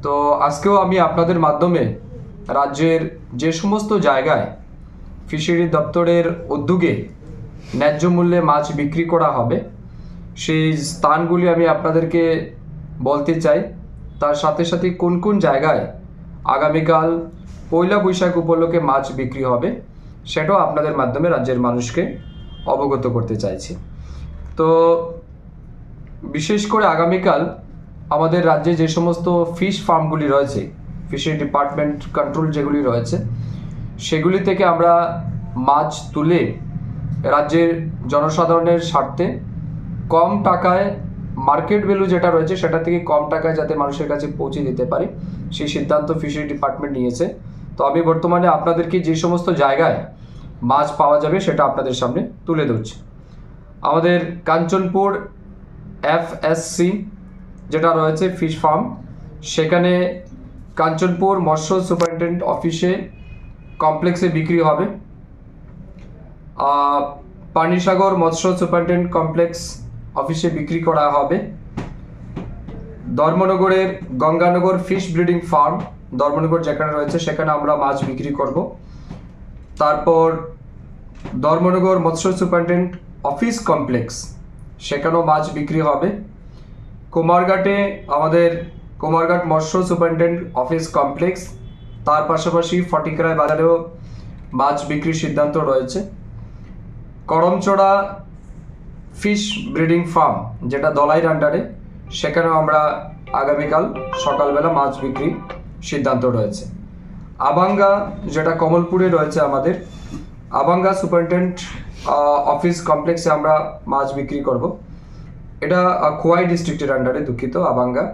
তো আজকেও আমি আপনাদের মাধ্যমে রাজ্যের যে সমস্ত জায়গায় ফিশারি দপ্তরের উদ্যোগে ন্যায্য মূল্যে মাছ বিক্রি করা হবে সেই স্থানগুলি আমি আপনাদেরকে বলতে চাই। তার সাথে সাথে কোন কোন জায়গায় আগামীকাল পয়লা বৈশাখ উপলক্ষে মাছ বিক্রি হবে সেটাও আপনাদের মাধ্যমে রাজ্যের মানুষকে অবগত করতে চাইছি। তো বিশেষ করে আগামীকাল আমাদের রাজ্যে যে সমস্ত ফিশ ফার্মগুলি রয়েছে, ফিশারি ডিপার্টমেন্ট কন্ট্রোল যেগুলি রয়েছে, সেগুলি থেকে আমরা মাছ তুলে রাজ্যের জনসাধারণের স্বার্থে কম টাকায় মার্কেট ভ্যালু যেটা রয়েছে সেটা থেকে কম টাকায় যাতে মানুষের কাছে পৌঁছে দিতে পারে সেই সিদ্ধান্ত ফিশারি ডিপার্টমেন্ট নিয়েছে। তো আমি বর্তমানে আপনাদেরকে যে সমস্ত জায়গায় মাছ পাওয়া যাবে সেটা আপনাদের সামনে তুলে ধরছি। আমাদের কাঞ্চনপুর FSC যেটা রয়েছে ফিশ ফার্ম, সেখানে কাঞ্চনপুর মৎস্য সুপারিনটেন্ডেন্ট অফিসে কমপ্লেক্সে বিক্রি হবে। পানিসাগর মৎস্য সুপারিনটেন্ডেন্ট কমপ্লেক্স অফিসে বিক্রি করা হবে। ধর্মনগরের Ganganagar fish breeding farm Dharmanagar যেখানে রয়েছে সেখানে আমরা মাছ বিক্রি করব। তারপর ধর্মনগর মৎস্য সুপারিনটেন্ডেন্ট অফিস কমপ্লেক্স সেখানেও মাছ বিক্রি হবে। কুমারঘাটে আমাদের কুমারঘাট মৎস্য সুপারিনটেন্ডেন্ট অফিস কমপ্লেক্স, তার পাশাপাশি ফটিকরায় বাজারেও মাছ বিক্রির সিদ্ধান্ত রয়েছে। করমচড়া ফিশ ব্রিডিং ফার্ম যেটা দলাইয়ের আন্ডারে, সেখানেও আমরা আগামীকাল সকালবেলা মাছ বিক্রির সিদ্ধান্ত রয়েছে। আবাঙ্গা যেটা কমলপুরে রয়েছে আমাদের আবাঙ্গা সুপারিনটেন্ডেন্ট অফিস কমপ্লেক্সে আমরা মাছ বিক্রি করব। এটা খোয়াই ডিস্ট্রিক্টের আন্ডারে, দুঃখিত, আবাঙ্গা,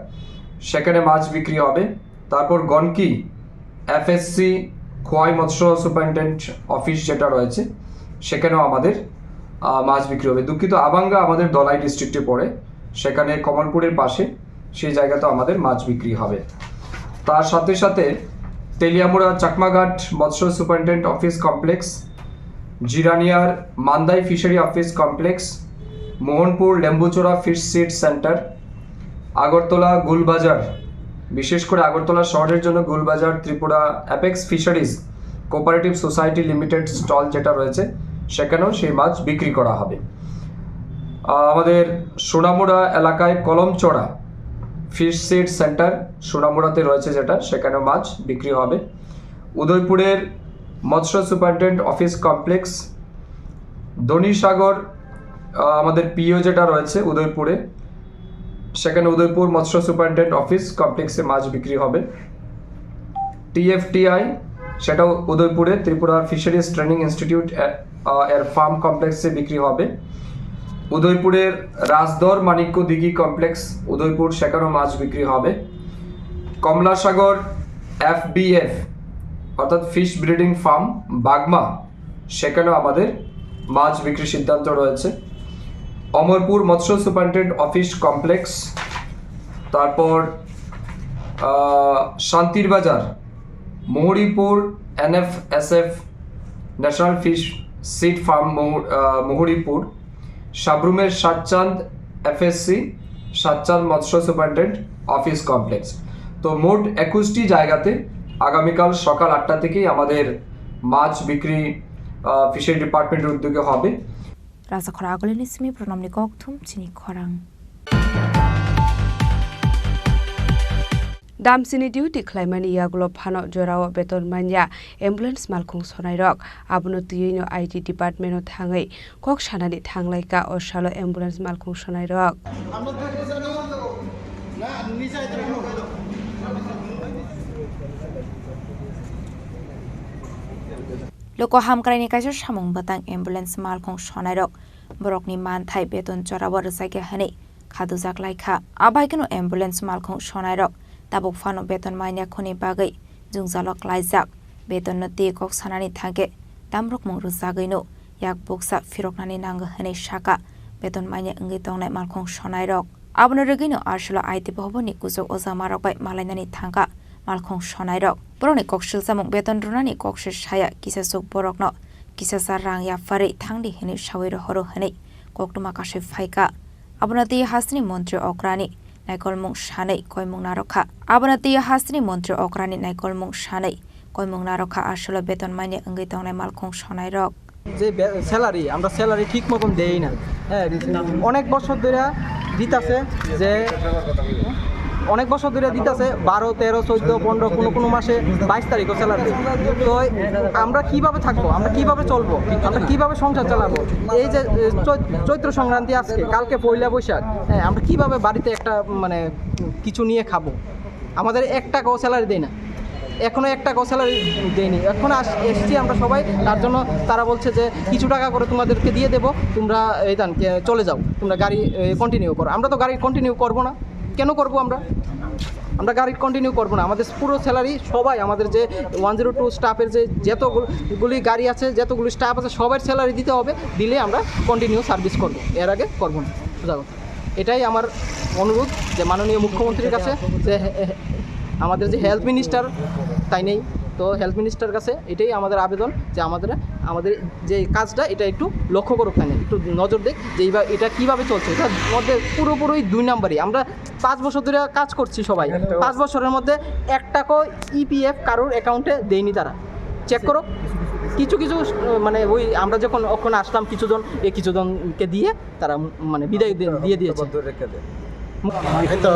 সেখানে মাছ বিক্রি হবে। তারপর গনকি FSC খোয়াই মৎস্য সুপারিনটেন্ডেন্ট অফিস যেটা রয়েছে সেখানেও আমাদের মাছ বিক্রি হবে। দুঃখিত, আবাঙ্গা আমাদের দলাই ডিস্ট্রিক্টে পড়ে, সেখানে কমলপুরের পাশে, সেই জায়গাতেও আমাদের মাছ বিক্রি হবে। তার সাথে সাথে তেলিয়ামুড়া চাকমাঘাট মৎস্য সুপারিনটেন্ডেন্ট অফিস কমপ্লেক্স, জিরানিয়ার Mandai fishery office complex, Mohanpur Lembucherra fish seed centre, Agartala Gulbazar, বিশেষ করে আগরতলা শহরের জন্য Gulbazar Tripura apex fisheries cooperative society limited stall যেটা রয়েছে সেখানেও সেই মাছ বিক্রি করা হবে। আমাদের সোনামুড়া এলাকায় কলমচড়া ফিশ সিড সেন্টার সোনামুড়াতে রয়েছে যেটা, সেখানেও মাছ বিক্রি হবে। উদয়পুরের মৎস্য সুপারিনটেন্ডেন্ট অফিস কমপ্লেক্স, ধনীসাগর আমাদের পিও যেটা রয়েছে উদয়পুরে, সেখানে উদয়পুর মৎস্য সুপারিনটেন্ডেন্ট অফিস কমপ্লেক্সে মাছ বিক্রি হবে। TFTI সেটাও উদয়পুরে ত্রিপুরা ফিশারিজ ট্রেনিং ইনস্টিটিউট এর ফার্ম কমপ্লেক্সে বিক্রি হবে। উদয়পুরের রাজদর মানিক্য দিঘি কমপ্লেক্স উদয়পুর, সেখানেও মাছ বিক্রি হবে। কমলাসাগর FBF অর্থাৎ ফিশ ব্রিডিং ফার্ম বাগমা, সেখানেও আমাদের মাছ বিক্রির সিদ্ধান্ত রয়েছে। অমরপুর মৎস্য সুপারিনটেন্ডেন্ট অফিস কমপ্লেক্স, তারপর Santirbazar Muhuripur NFSF national fish seed farm Muhuripur, সাবরুমের সাতচাঁদ FSC সাতচাঁদ মৎস্য সুপারিনটেন্ডেন্ট অফিস কমপ্লেক্স। তো মোট 21টি জায়গাতে আগামীকাল সকাল 8টা থেকেই আমাদের মাছ বিক্রি ফিশারি ডিপার্টমেন্টের উদ্যোগে হবে। রাজা খরা আগলেনি সিমি প্রণামনি ককথুম চিনি খরাং। दामसिनी डिउटी खालामनानै यागुलो फानो जराव बेतन मानिया एम्बुलेन्स मालखुं सनायरक आबुनो तियैनो IT डिपार्टमेन्टआव थाङै कक सानानै थांलायका असालो एम्बुलेन्स मालखुं सनायरक लोक हामक्राइनि काइसो सामुं बातां एम्बुलेन्स मालखुं सनायरक बरकनि मानथाइ बेतन जराव रसाइके हनै खादुजाक लाइखा आबाइकनो एम्बुलेन्स मालखुं सनायरक ताबुक फानो बेतन माइनिया खुनि बागै जुंजालक लाइजाक बेतन ति कक सानानि थागे दामरक मुं रुजागैनो याक बक्सा फिरकनानि नांगो हनै साका बेतन माइनिया अंगै तंनाय मालखुं सनायरक आबनो रगैनो आरसला IT भवननि कुजक अजा मारकबाय मालायनानि थांगा मालखुं सनायरक बरनि ककसिल जामुं बेतन रुनानि ककसे साया किसासुक बरकनो किसासा रां याफारै थांदि हनै सावैरो हरो हनै ककटुमा कासे फाइका आबनो ति हासनि मन्त्री अक्रानि नायकलमुं सानै कयमुं नारखा आबनो ति हासनि मन्त्री अक्रानि नायकलमुं सानै कयमुं नारखा आरसला बेतन माइनि अंगै तंनाय मालखुं सनायरक যে স্যালারি আমরা স্যালারি ঠিক মতন দেই না। হ্যাঁ, অনেক বছর ধরে দিতাছে, যে অনেক বছর ধরে দিতাছে 12, 13, 14, 15 কোনো মাসে 22 তারিখও স্যালারি। তো আমরা কিভাবে থাকবো, আমরা কিভাবে চলবো, আমরা কিভাবে সংসার চালাবো? এই যে চৈত্র সংক্রান্তি আজকে, কালকে পয়লা বৈশাখ, হ্যাঁ, আমরা কিভাবে বাড়িতে একটা মানে কিছু নিয়ে খাবো? আমাদের 1 টাকাও স্যালারি দেয় না, এখনো 1 টাকাও স্যালারি দেয়নি। এখন এসছি আমরা সবাই, তার জন্য তারা বলছে যে কিছু টাকা করে তোমাদেরকে দিয়ে দেবো, তোমরা এই দান চলে যাও, তোমরা গাড়ি কন্টিনিউ করো। আমরা তো গাড়ি কন্টিনিউ করবো না। কেন করবো? আমরা গাড়ি কন্টিনিউ করবো না। আমাদের পুরো স্যালারি সবাই, আমাদের যে 102 স্টাফের যে যতগুলি গাড়ি আছে, যতগুলি স্টাফ আছে, সবার স্যালারি দিতে হবে। দিলে আমরা কন্টিনিউ সার্ভিস করবো, এর আগে করবো না। সোজা কথা, এটাই আমার অনুরোধ যে মাননীয় মুখ্যমন্ত্রীর কাছে, যে আমাদের যে হেলথ মিনিস্টার তাই নেই, তো হেলথ মিনিস্টার কাছে এটাই আমাদের আবেদন যে আমাদের যে কাজটা এটা একটু লক্ষ্য করুক, তাই একটু নজর দেখ যে এটা কীভাবে চলছে। এটার মধ্যে পুরোপুরি 2 নম্বরই। আমরা 5 বছর ধরে কাজ করছি সবাই, 5 বছরের মধ্যে 1 টাকাও EPF কারোর অ্যাকাউন্টে দেয়নি। তারা চেক করো, কিছু মানে ওই আমরা যখন ওখানে আসলাম কিছুজনকে দিয়ে তারা মানে বিদায় দিয়ে দিয়েছে। itu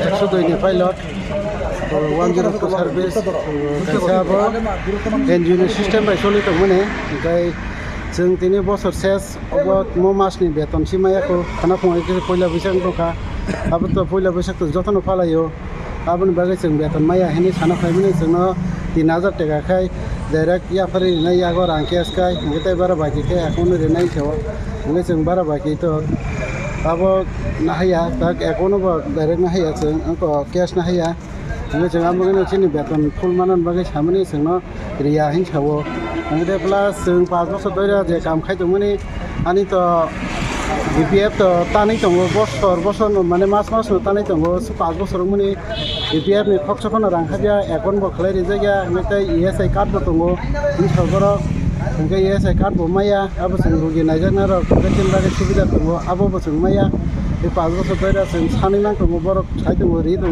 102 pilot 102 service kasaabo NGO system by solito mone kai जों 3 বছর শেষ অব মো মাসনি বেতন সিমায়াকো খানা फुङै पहिला बैसाग दखा अब त पहिला बैसाग त जतन फालायो आबन बागै जों बेतन माया हेनि साना फाइमने जोंनो 3000 টাকা खाय डाइरेक्ट याफारि नै यागो रां केस खाय गते बारा बाकी के एकाउन्ट रे नै थियो मने जों बारा बाकी तो अब नाहैया ताक एकाउन्ट बा डाइरेक्ट नाहैया जों अंको केस नाहैया मने जों आमगनो चिनि बेतन फुल मानन बागै सामने जोंनो रिया हिन सावो मने प्लास जों 5 বছর ধরে যে কাম খাইदोंमोन आनि तो BPF तो तानै दङ बছর माने मास तानै दङ 5 বছর माने BPF नि खक्सखनो रां खाबिया एकाउन्ट बा खलाय रे जायगा मेथाय ESI कार्ड बो दङ इन सरकाराव जोंखौ ESI कार्ड बो माया अब जों रुगि नायजाना र बेतिन बागै सुबिदा दङ अब बो जों माया बे 5 বছর ধরে जों सानै नां दङ बरक साइ दङ रि दङ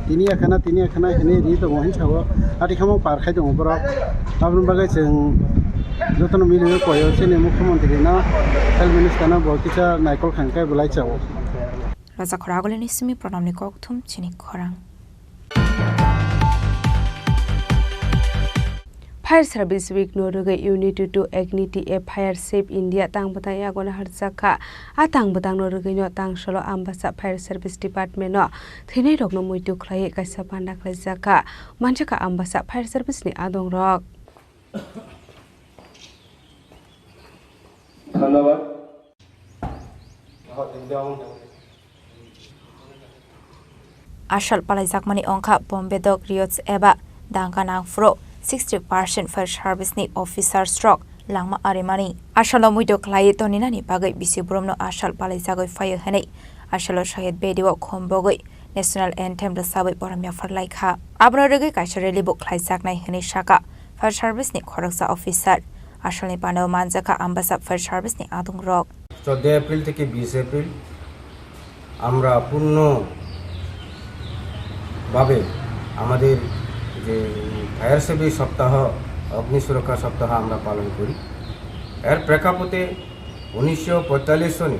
तिनि आखाना हेने रि दङ हिन सावो आथिखामाव पार खाय दङ बरक आबन बागै जों जतन मिलियो कयो चिनि मुख्यमंत्री ना हेल्थ मिनिस्टार ना बकिसा नायकल खांखाय बलाय चाव राजा खरागलेनि सिमी प्रणामनि ककथुम चिनि खरां। फायर सार्भिस वीक नोरुगै यूनिटी टू एक्निटी ए फायर सेफ इंडिया तांबता यागोना हरजाखा आ तांबता नोरुगैनो तांसलो आम्बासा फायर सार्भिस डिपार्टमेंट न थैनाय रगनो मुइतु खलाय कायसा पान्डा खलायजाखा मानजाखा आम्बासा फायर सार्भिस नि आदं रक ধন্যবাদ। Ashal palaijakmani ongkha bombedok riots eba dangkanang fro 60% fire service ni officer stroke langma arimani ashalo muido klai toninani bagai bisibromno ashal palaijagoi fire hanei ashalo shahid bedio khombogoi national anthem da sabai poramya farlai kha abno rege kaisareli bo khlaijaknai hanei shaka fire service ni khoroksa officer আসলে পানো মানজাকা আম্বাসা ফায়ার সার্ভিস নি আদং রক 14 এপ্রিল থেকে 20 এপ্রিল আমরা পূর্ণ ভাবে আমাদের যে ফায়ার সার্ভিস সপ্তাহ অগ্নি সুরক্ষা সপ্তাহ আমরা পালন করি এর প্রেক্ষাপটে 1945 সনে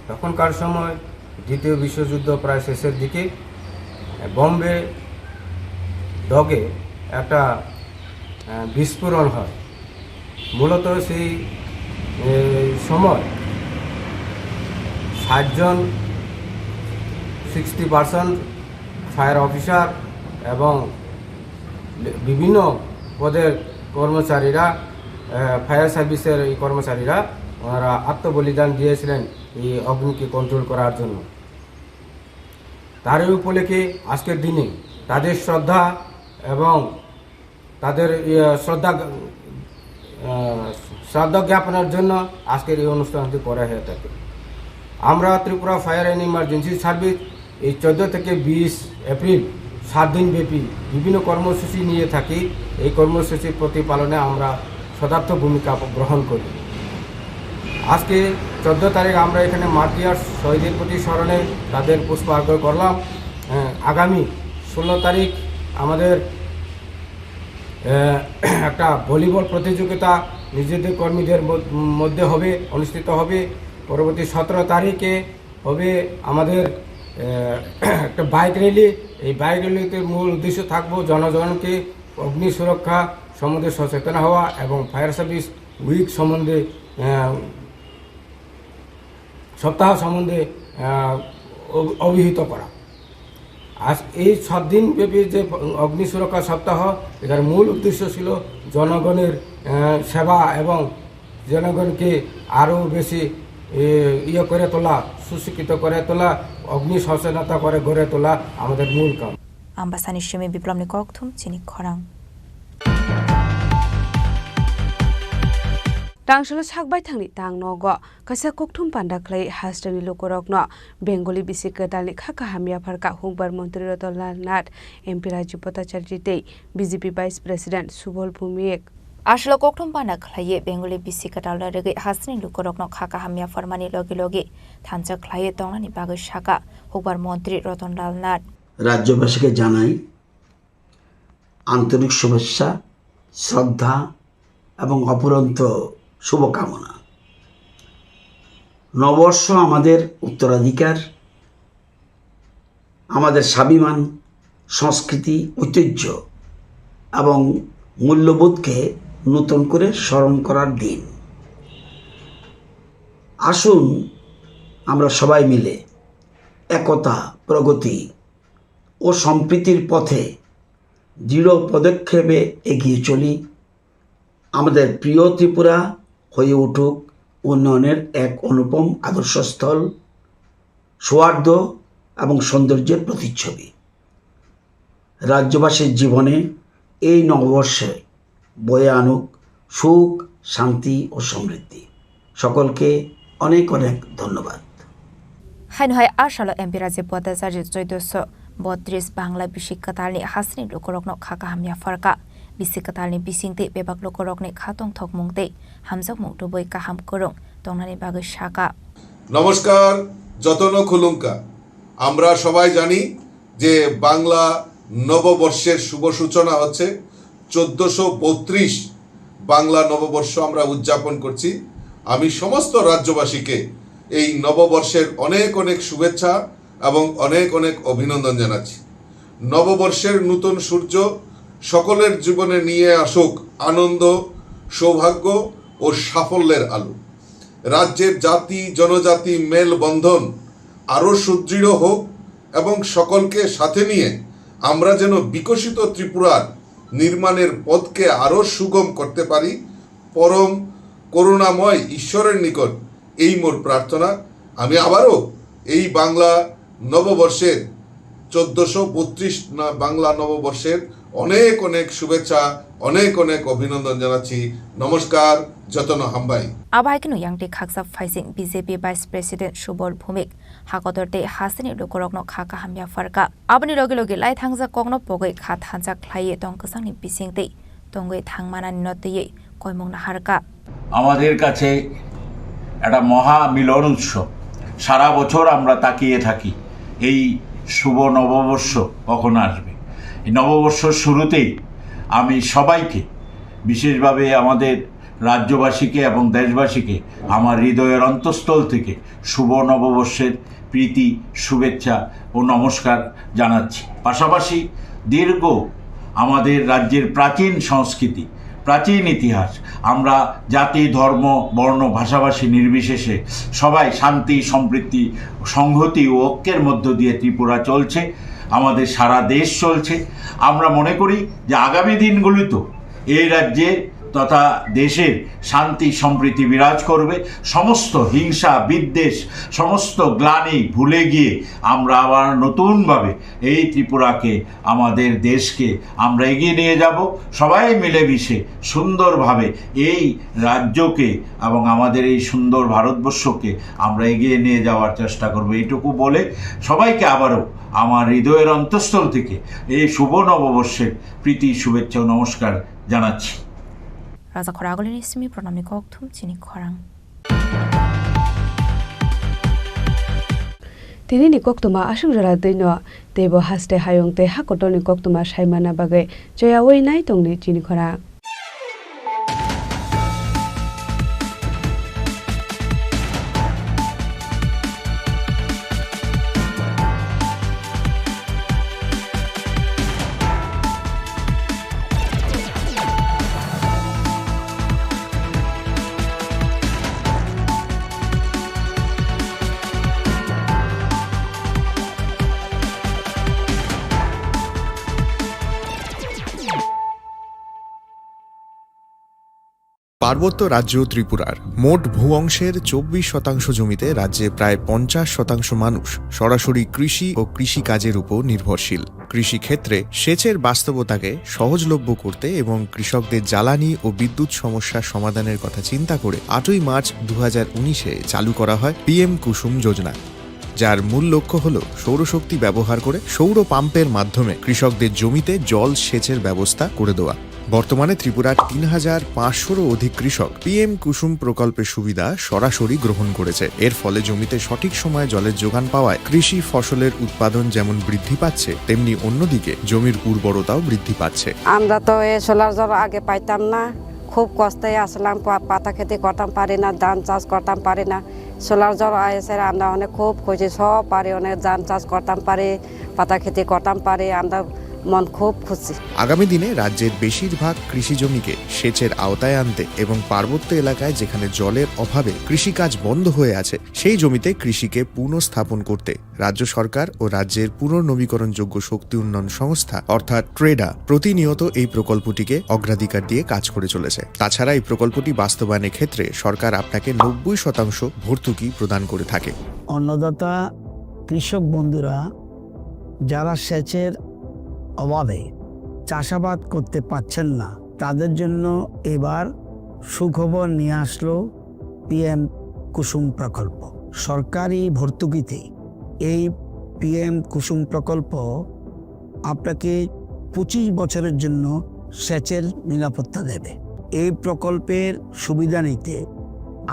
তখনকার সময় দ্বিতীয় বিশ্বযুদ্ধ প্রায় শেষের দিকে বম্বে ডগে একটা বিস্ফোরণ হয় মূলত সেই সময় 60 জন 60% ফায়ার অফিসার এবং বিভিন্ন পদের কর্মচারীরা ফায়ার সার্ভিসের এই কর্মচারীরা ওনারা আত্মবলিদান দিয়েছিলেন এই অগ্নিকে কন্ট্রোল করার জন্য তার উপলক্ষে আজকের দিনে তাদের শ্রদ্ধা এবং তাদের শ্রদ্ধা জ্ঞাপনের জন্য আজকের এই অনুষ্ঠানটি করা হয়ে থাকে আমরা Tripura fire and emergency service এই 14 থেকে 20 এপ্রিল 7 দিন ব্যাপী বিভিন্ন কর্মসূচি নিয়ে থাকি এই কর্মসূচির প্রতিপালনে আমরা সদার্থ ভূমিকা গ্রহণ করি আজকে 14 তারিখ আমরা এখানে মাটিয়ার শহীদের প্রতি স্মরণে তাদের পুষ্পার্ঘ করলাম আগামী 16 তারিখ আমাদের একটা ভলিবল প্রতিযোগিতা নিজেদের কর্মীদের মধ্যে হবে অনুষ্ঠিত হবে পরবর্তী 17 তারিখে হবে আমাদের একটা বাইক র্যালি এই বাইক র্যালিতে মূল উদ্দেশ্য থাকবো জনগণকে অগ্নি সুরক্ষা সম্বন্ধে সচেতন হওয়া এবং ফায়ার সার্ভিস উইক সম্বন্ধে সপ্তাহ সম্বন্ধে অবহিত করা আজ এই 7 দিন ব্যাপী যে অগ্নি সুরক্ষা সপ্তাহ এটার মূল উদ্দেশ্য ছিল জনগণের সেবা এবং জনগণকে আরও বেশি করে তোলা সুশিক্ষিত করে তোলা অগ্নি সচেতনতা করে গড়ে তোলা আমাদের মূল কাম আম্বাসানি শিমি বিপ্লবনি ককথুম চিনি খরাং Tangshalo sakbai thangni tang nogo kasa kokthum panda khlai hastani lokorokno bengali bisika dalni khaka hamia pharka hungbar mantri Ratanlal Nath MP Raju Bhattacharya tei BJP Vice President Subol Bhumik আসলে kokthum panda khlaiye bengali bisika dalna rege hastani lokorokno khaka hamia farmani logi logi thancha khlaiye tongnani bagai shaka hungbar mantri Ratanlal Nath রাজ্যবাসীকে জানাই আন্তরিক শুভেচ্ছা শ্রদ্ধা এবং অপরন্ত শুভকামনা নববর্ষ আমাদের উত্তরাধিকার আমাদের স্বাভিমান সংস্কৃতি ঐতিহ্য এবং মূল্যবোধকে নতুন করে স্মরণ করার দিন আসুন আমরা সবাই মিলে একতা প্রগতি ও সম্প্রীতির পথে দৃঢ় পদক্ষেপে এগিয়ে চলি আমাদের প্রিয় ত্রিপুরা হয়ে উঠুক উন্নয়নের এক অনুপম আদর্শস্থল সৌহার্দ্য এবং সৌন্দর্যের প্রতিচ্ছবি রাজ্যবাসীর জীবনে এই নববর্ষে বয়ে আনুক সুখ শান্তি ও সমৃদ্ধি সকলকে অনেক অনেক ধন্যবাদ হাইনহাই আশালো এমপি রাজীব ভট্টাচার্য 1432 বাংলা বিশিক্ষাতালনি হাসনি লোকরকনো খাকা হামিয়া ফারকা বিশিক্ষাতালনি বিসিংতে বেবাক লোকরকনি খাতং থকমুংতে হামজাক মুক্তবই কাহাম করং তংনানি বাগৈ শাকা নমস্কার যতন খুলুঙ্কা আমরা সবাই জানি যে বাংলা নববর্ষের শুভ সূচনা হচ্ছে 1432 বাংলা নববর্ষ আমরা উদযাপন করছি আমি সমস্ত রাজ্যবাসীকে এই নববর্ষের অনেক অনেক শুভেচ্ছা এবং অনেক অনেক অভিনন্দন জানাচ্ছি নববর্ষের নতুন সূর্য সকলের জীবনে নিয়ে আসুক আনন্দ সৌভাগ্য ও সাফল্যের আলো রাজ্যের জাতি জনজাতি মেলবন্ধন আরও সুদৃঢ় হোক এবং সকলকে সাথে নিয়ে আমরা যেন বিকশিত ত্রিপুরার নির্মাণের পথকে আরও সুগম করতে পারি পরম করুণাময় ঈশ্বরের নিকট এই মোর প্রার্থনা। আমি আবারও এই বাংলা নববর্ষের 1432 বাংলা নববর্ষের অনেক অনেক শুভেচ্ছা, অনেক অনেক অভিনন্দন জানাচ্ছি। নমস্কার, যতন হামবাই। আবাইকেনো ইয়াংতে খাকসা ফাইজিং BJP vice president Subal Bhowmik হাকদরতে হাসিনি লোকরকনো খাকা হামিয়া ফারকা আবনি লগে লগে লাই থাংজা কগনো পগৈ খা থাঞ্জা খ্লাইয়ে তংকসাংনি বিসিংতে তঙ্গৈ থাংমানানি নতয়ে কয়মংনা হারকা। আমাদের কাছে একটা মহা মিলন উৎসব। সারা বছর আমরা তাকিয়ে থাকি এই শুভ নববর্ষ কখন আসবে। এই নববর্ষর শুরুতেই আমি সবাইকে, বিশেষভাবে আমাদের রাজ্যবাসীকে এবং দেশবাসীকে আমার হৃদয়ের অন্তঃস্থল থেকে শুভ নববর্ষের প্রীতি, শুভেচ্ছা ও নমস্কার জানাচ্ছি। পাশাপাশি দীর্ঘ আমাদের রাজ্যের প্রাচীন সংস্কৃতি, প্রাচীন ইতিহাস, আমরা জাতি, ধর্ম, বর্ণ, ভাষাভাষী নির্বিশেষে সবাই শান্তি, সম্প্রীতি, সংহতি ও ঐক্যের মধ্য দিয়ে ত্রিপুরা চলছে, আমাদের সারা দেশ চলছে। আমরা মনে করি যে আগামী দিনগুলিতেও এই রাজ্যে তথা দেশের শান্তি সম্প্রীতি বিরাজ করবে। সমস্ত হিংসা, বিদ্বেষ, সমস্ত গ্লানি ভুলে গিয়ে আমরা আবার নতুনভাবে এই ত্রিপুরাকে, আমাদের দেশকে আমরা এগিয়ে নিয়ে যাব। সবাই মিলেমিশে সুন্দরভাবে এই রাজ্যকে এবং আমাদের এই সুন্দর ভারতবর্ষকে আমরা এগিয়ে নিয়ে যাওয়ার চেষ্টা করব। এইটুকু বলে সবাইকে আবারও আমার হৃদয়ের অন্তঃস্থল থেকে এই শুভ নববর্ষের প্রীতি, শুভেচ্ছা ও নমস্কার জানাচ্ছি। রাজা খরাগলিনি সিমি প্রণামী ককথুম চিনি খরাং। তিনি ni koktuma asung jara deino tebo haste hayong te hakotoni koktuma saimana bagai joyawoi nai tongni Chini Khorang। পার্বত্য রাজ্য ত্রিপুরার মোট ভূ অংশের 24% জমিতে রাজ্যে প্রায় 50% মানুষ সরাসরি কৃষি ও কৃষিকাজের উপর নির্ভরশীল। কৃষিক্ষেত্রে সেচের বাস্তবতাকে সহজলভ্য করতে এবং কৃষকদের জ্বালানি ও বিদ্যুৎ সমস্যা সমাধানের কথা চিন্তা করে 8ই মার্চ 2019-এ চালু করা হয় PM কুসুম যোজনা, যার মূল লক্ষ্য হল সৌরশক্তি ব্যবহার করে সৌর পাম্পের মাধ্যমে কৃষকদের জমিতে জল সেচের ব্যবস্থা করে দেওয়া। বর্তমানে ত্রিপুরার 3500-রও অধিক কৃষক PM কুসুম প্রকল্পের সুবিধা সরাসরি গ্রহণ করেছে। এর ফলে জমিতে সঠিক সময়ে জলের যোগান পাওয়ায় কৃষি ফসলের উৎপাদন যেমন বৃদ্ধি পাচ্ছে, তেমনি অন্যদিকে জমির উর্বরতাও বৃদ্ধি পাচ্ছে। আমরা তো এই সোলার জল আগে পাইতাম না, খুব কষ্টে আসলাম, পাতা খেতে করতাম পারি না, ধান চাষ করতাম পারি না। সোলার জল এসে আমরা অনেক খুব খুশি, সব পারি, অনেক ধান চাষ করতাম পারি, পাতা খেতে করতাম পারি, আমরা মন খুব খুশি। আগামী দিনে রাজ্যের বেশিরভাগ কৃষি জমিকে সেচের আওতায় আনতে এবং পার্বত্য এলাকায় যেখানে জলের অভাবে কৃষিকাজ বন্ধ হয়ে আছে সেই জমিতে কৃষিকে পুনঃস্থাপন করতে রাজ্য সরকার ও রাজ্যের পুনর্নবীকরণযোগ্য শক্তি উন্নয়ন সংস্থা অর্থাৎ ট্রেডা প্রতিনিয়ত এই প্রকল্পটিকে অগ্রাধিকার দিয়ে কাজ করে চলেছে। তাছাড়া এই প্রকল্পটি বাস্তবায়নের ক্ষেত্রে সরকার আপনাকে 90% ভর্তুকি প্রদান করে থাকে। অন্নদাতা কৃষক বন্ধুরা যারা সেচের অভাবে চাষাবাদ করতে পারছেন না, তাদের জন্য এবার সুখবর নিয়ে আসলো PM কুসুম প্রকল্প। সরকারি ভর্তুকিতে এই PM কুসুম প্রকল্প আপনাকে 25 বছরের জন্য সেচের নিরাপত্তা দেবে। এই প্রকল্পের সুবিধা নিতে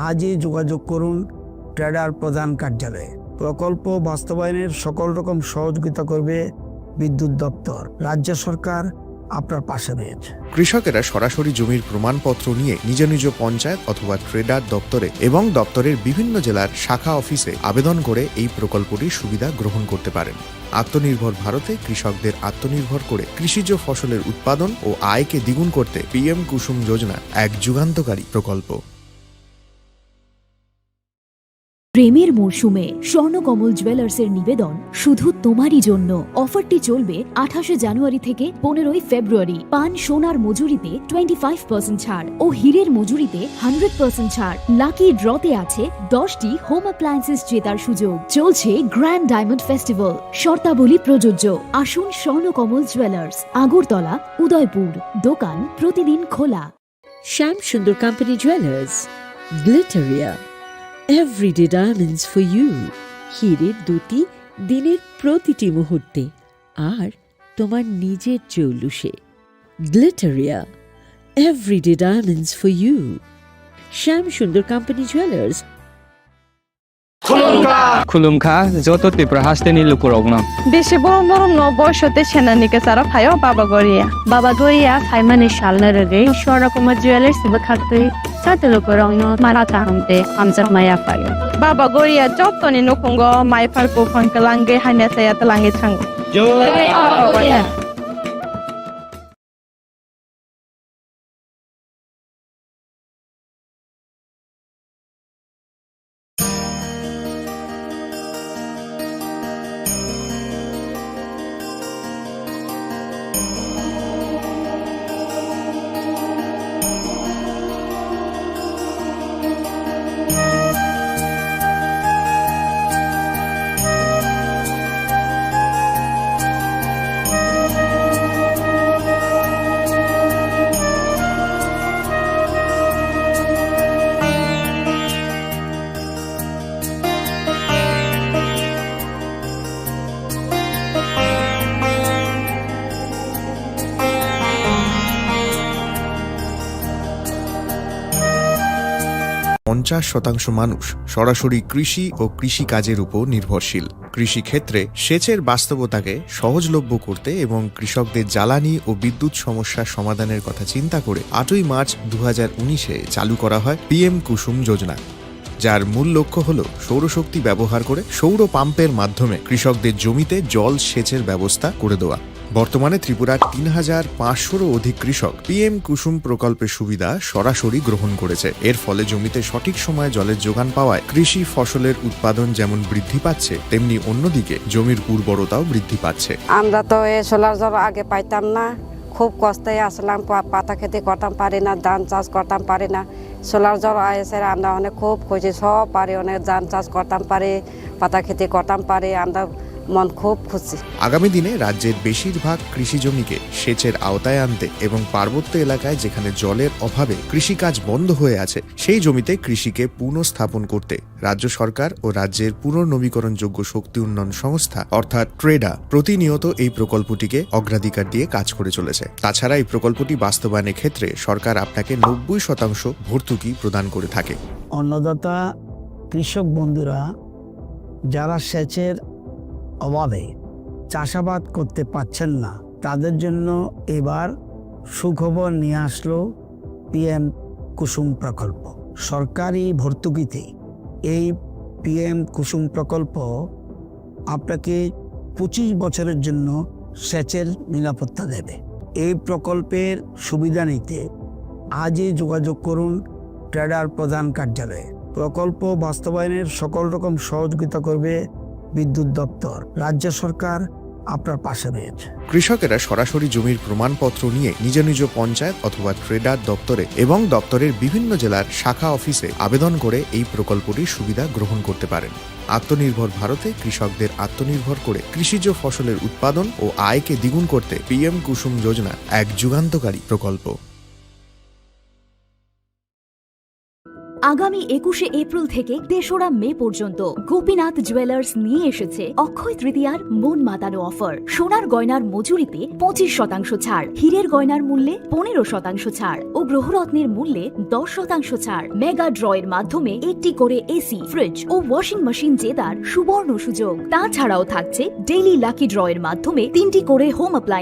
আজই যোগাযোগ করুন ট্রেডার প্রধান কার্যালয়ে। প্রকল্প বাস্তবায়নের সকল রকম সহযোগিতা করবে বিদ্যুৎ দপ্তর। রাজ্য সরকার আপনার পাশে রয়েছে। কৃষকেরা সরাসরি জমির প্রমাণপত্র নিয়ে নিজ নিজ পঞ্চায়েত অথবা ট্রেডার দপ্তরে এবং দপ্তরের বিভিন্ন জেলার শাখা অফিসে আবেদন করে এই প্রকল্পটির সুবিধা গ্রহণ করতে পারেন। আত্মনির্ভর ভারতে কৃষকদের আত্মনির্ভর করে কৃষিজ ফসলের উৎপাদন ও আয়কে দ্বিগুণ করতে PM কুসুম যোজনা এক যুগান্তকারী প্রকল্প। প্রেমের মরশুমে স্বর্ণকমল জুয়েলার্সের নিবেদন শুধু তোমারই জন্য। অফারটি চলবে 28 জানুয়ারি থেকে 15 ফেব্রুয়ারি। পান সোনার মজুরিতে 25% ছাড় ও হীরের মজুরিতে 100% ছাড়। লাকি ড্রতে আছে 10টি হোম অ্যাপ্লায়েন্সেস জেতার সুযোগ। চলছে গ্র্যান্ড ডায়মন্ড ফেস্টিভ্যাল, শর্তাবলী প্রযোজ্য। আসুন স্বর্ণকমল জুয়েলার্স, আগরতলা, উদয়পুর। দোকান প্রতিদিন খোলা। Shyam Sundar company jewellers, Glitteria, everyday diamonds for you. হীরের দুটি দিনের প্রতিটি মুহূর্তে আর তোমার নিজের জৌলুসে। Glitteria, everyday diamonds for you. Shyam Sundar company jewellers. খুলুমখা যত ত্রিপুরা হাসতেনি লুকুরগ্ন বেশি বড় নরম বয়সতে সেনানিকে সারা ফাইও বাবা গরিয়া ফাইমানি শালনা রেগে সরকমের জুয়েলার্স সিবে খাতে সাথে লুকুরং মারা তাহমতে আমজার মায়া ফাইও বাবা গরিয়া যতনি নকুঙ্গ মাইফার কো ফাঙ্কলাঙ্গে হাইনা সায়াত লাঙ্গে থাঙ্গ জয় শতাংশ মানুষ সরাসরি কৃষি ও কৃষিকাজের উপর নির্ভরশীল। কৃষিক্ষেত্রে সেচের বাস্তবতাকে সহজলভ্য করতে এবং কৃষকদের জ্বালানি ও বিদ্যুৎ সমস্যার সমাধানের কথা চিন্তা করে 8 মার্চ 2019-এ চালু করা হয় PM কুসুম যোজনা, যার মূল লক্ষ্য হল সৌরশক্তি ব্যবহার করে সৌর পাম্পের মাধ্যমে কৃষকদের জমিতে জল সেচের ব্যবস্থা করে দেওয়া। বর্তমানে ত্রিপুরার 3500-রও অধিক কৃষক PM কুসুম প্রকল্পের সুবিধা সরাসরি গ্রহণ করেছে। এর ফলে জমিতে সঠিক সময়ে জলের যোগান পাওয়ায় কৃষি ফসলের উৎপাদন যেমন বৃদ্ধি পাচ্ছে, তেমনি অন্যদিকে জমির উর্বরতাও বৃদ্ধি পাচ্ছে। আমরা তো এই সোলার জল আগে পাইতাম না, খুব কষ্টে আসলাম, পাতা খেতে করতাম পারি না, ধান চাষ করতাম পারি না। সোলার জল এসে আমরা অনেক খুব খুশি, সব পারি, অনেক ধান চাষ করতাম পারি, পাতা খেতে করতাম পারি, আমরা মন খুব খুশি। আগামী দিনে রাজ্যের বেশিরভাগ কৃষি জমিকে সেচের আওতায় আনতে এবং পার্বত্য এলাকায় যেখানে জলের অভাবে কৃষিকাজ বন্ধ হয়ে আছে, সেই জমিতে কৃষিকে পুনঃস্থাপন করতে রাজ্য সরকার ও রাজ্যের পুনর্নবীকরণযোগ্য শক্তি উন্নয়ন সংস্থা অর্থাৎ ট্রেডা প্রতিনিয়ত এই প্রকল্পটিকে অগ্রাধিকার দিয়ে কাজ করে চলেছে। তাছাড়া এই প্রকল্পটি বাস্তবায়নের ক্ষেত্রে সরকার আপনাকে 90% ভর্তুকি প্রদান করে থাকে। অন্নদাতা কৃষক বন্ধুরা যারা সেচের অভাবে চাষাবাদ করতে পারছেন না, তাদের জন্য এবার সুখবর নিয়ে আসলো PM কুসুম প্রকল্প। সরকারি ভর্তুকিতে এই PM কুসুম প্রকল্প আপনাকে 25 বছরের জন্য সেচের নিরাপত্তা দেবে। এই প্রকল্পের সুবিধা নিতে আজই যোগাযোগ করুন ট্রেডার প্রধান কার্যালয়ে। প্রকল্প বাস্তবায়নের সকল রকম সহযোগিতা করবে বিদ্যুৎ দপ্তর। রাজ্য সরকার আপনার পাশে রয়েছে। কৃষকেরা সরাসরি জমির প্রমাণপত্র নিয়ে নিজ নিজ পঞ্চায়েত অথবা ট্রেডার দপ্তরে এবং দপ্তরের বিভিন্ন জেলার শাখা অফিসে আবেদন করে এই প্রকল্পটির সুবিধা গ্রহণ করতে পারেন। আত্মনির্ভর ভারতে কৃষকদের আত্মনির্ভর করে কৃষিজ ফসলের উৎপাদন ও আয়কে দ্বিগুণ করতে PM কুসুম যোজনা এক যুগান্তকারী প্রকল্প। আগামী 21 এপ্রিল থেকে 3রা মে পর্যন্ত গোপীনাথ জুয়েলার্স নিয়ে এসেছে অক্ষয় তৃতীয়ার মন মাতানো অফার। সোনার গয়নার মজুরিতে 25% ছাড়, হীরের গয়নার মূল্যে 15% ছাড় ও গ্রহরত্নের মূল্যে 10% ছাড়। মেগা ড্রয়ের মাধ্যমে একটি করে এসি, ফ্রিজ ও ওয়াশিং মেশিন জেতার সুবর্ণ সুযোগ। তাছাড়াও থাকছে ডেইলি লাকি ড্রয়ের মাধ্যমে 3টি করে হোম অ্যাপ্লায়েন্স